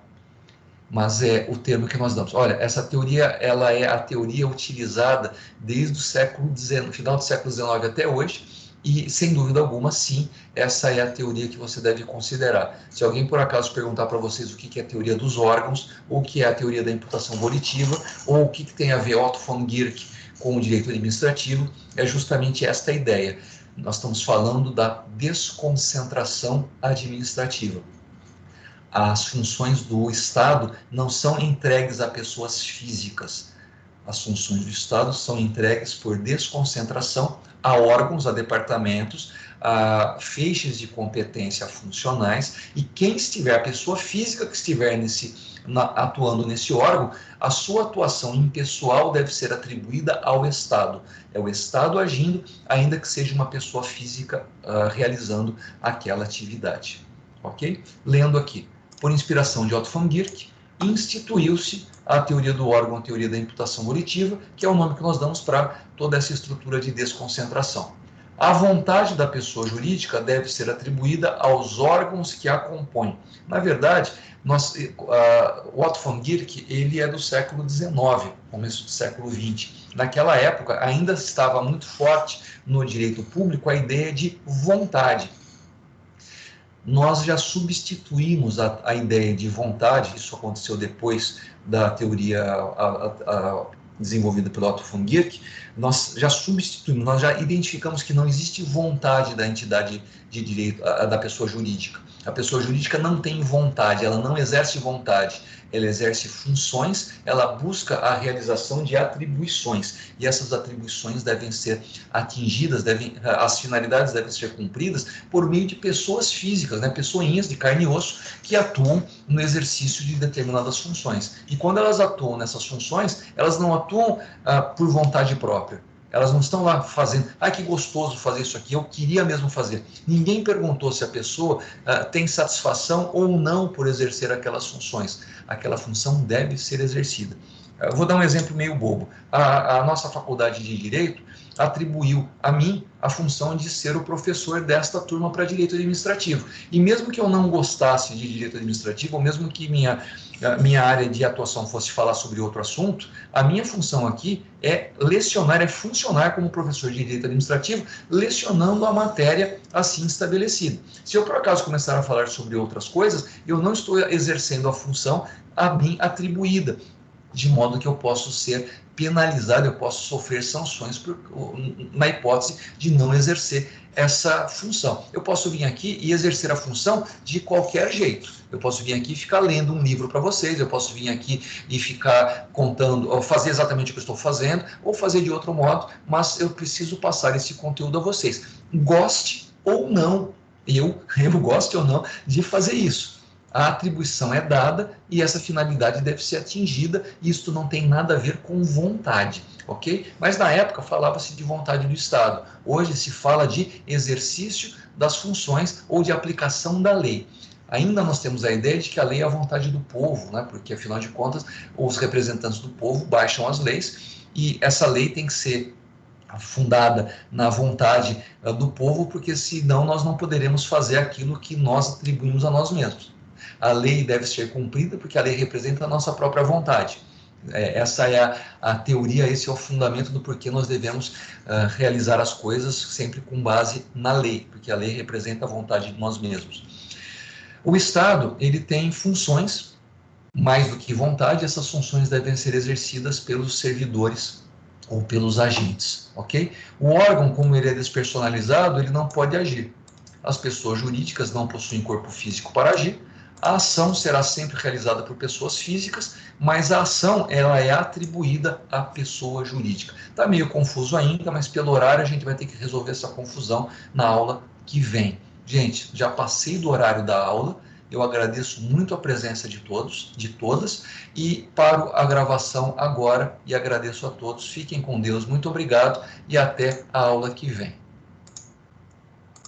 o termo que nós damos. Olha, essa teoria, ela é a teoria utilizada desde o final do século XIX até hoje, e, sem dúvida alguma, sim, essa é a teoria que você deve considerar. Se alguém, por acaso, perguntar para vocês o que é a teoria dos órgãos, ou o que é a teoria da imputação volitiva, ou o que tem a ver Otto von Guericke com o direito administrativo, é justamente esta ideia. Nós estamos falando da desconcentração administrativa. As funções do Estado não são entregues a pessoas físicas. As funções do Estado são entregues por desconcentração a órgãos, a departamentos, a feixes de competência funcionais, e quem estiver, a pessoa física que estiver atuando nesse órgão, a sua atuação impessoal deve ser atribuída ao Estado. É o Estado agindo, ainda que seja uma pessoa física realizando aquela atividade. Ok? Lendo aqui. Por inspiração de Otto von Guericke, instituiu-se a teoria do órgão, a teoria da imputação volitiva, que é o nome que nós damos para toda essa estrutura de desconcentração. A vontade da pessoa jurídica deve ser atribuída aos órgãos que a compõem. Na verdade, o Otto von Guericke, ele é do século XIX, começo do século XX. Naquela época, ainda estava muito forte no direito público a ideia de vontade. Nós já substituímos a ideia de vontade, isso aconteceu depois da teoria desenvolvida pelo Otto von Guericke, nós já substituímos, nós já identificamos que não existe vontade da entidade de direito, da pessoa jurídica. A pessoa jurídica não tem vontade, ela não exerce vontade, ela exerce funções, ela busca a realização de atribuições, e essas atribuições devem ser atingidas, as finalidades devem ser cumpridas por meio de pessoas físicas, né, pessoinhas de carne e osso, que atuam no exercício de determinadas funções. E quando elas atuam nessas funções, elas não atuam por vontade própria. Elas não estão lá fazendo, que gostoso fazer isso aqui, eu queria mesmo fazer. Ninguém perguntou se a pessoa tem satisfação ou não por exercer aquelas funções. Aquela função deve ser exercida. Eu vou dar um exemplo meio bobo. A nossa faculdade de Direito atribuiu a mim a função de ser o professor desta turma para Direito Administrativo. E mesmo que eu não gostasse de Direito Administrativo, ou mesmo que minha área de atuação fosse falar sobre outro assunto, a minha função aqui é lecionar, é funcionar como professor de Direito Administrativo, lecionando a matéria assim estabelecida. Se eu, por acaso, começar a falar sobre outras coisas, eu não estou exercendo a função a mim atribuída, de modo que eu posso ser penalizado, eu posso sofrer sanções na hipótese de não exercer essa função. Eu posso vir aqui e exercer a função de qualquer jeito. Eu posso vir aqui e ficar lendo um livro para vocês, eu posso vir aqui e ficar contando, ou fazer exatamente o que eu estou fazendo, ou fazer de outro modo, mas eu preciso passar esse conteúdo a vocês. Goste ou não, eu goste ou não de fazer isso. A atribuição é dada e essa finalidade deve ser atingida, e isto não tem nada a ver com vontade, ok? Mas na época falava-se de vontade do Estado, hoje se fala de exercício das funções ou de aplicação da lei. Ainda nós temos a ideia de que a lei é a vontade do povo, né? Porque afinal de contas os representantes do povo baixam as leis e essa lei tem que ser fundada na vontade do povo, porque senão nós não poderemos fazer aquilo que nós atribuímos a nós mesmos. A lei deve ser cumprida porque a lei representa a nossa própria vontade. Essa é a teoria, esse é o fundamento do porquê nós devemos realizar as coisas sempre com base na lei, porque a lei representa a vontade de nós mesmos. O Estado, ele tem funções, mais do que vontade, essas funções devem ser exercidas pelos servidores ou pelos agentes, ok? O órgão, como ele é despersonalizado, ele não pode agir. As pessoas jurídicas não possuem corpo físico para agir. A ação será sempre realizada por pessoas físicas, mas a ação ela é atribuída à pessoa jurídica. Está meio confuso ainda, mas pelo horário a gente vai ter que resolver essa confusão na aula que vem. Gente, já passei do horário da aula, eu agradeço muito a presença de todos, de todas, e paro a gravação agora e agradeço a todos. Fiquem com Deus, muito obrigado e até a aula que vem.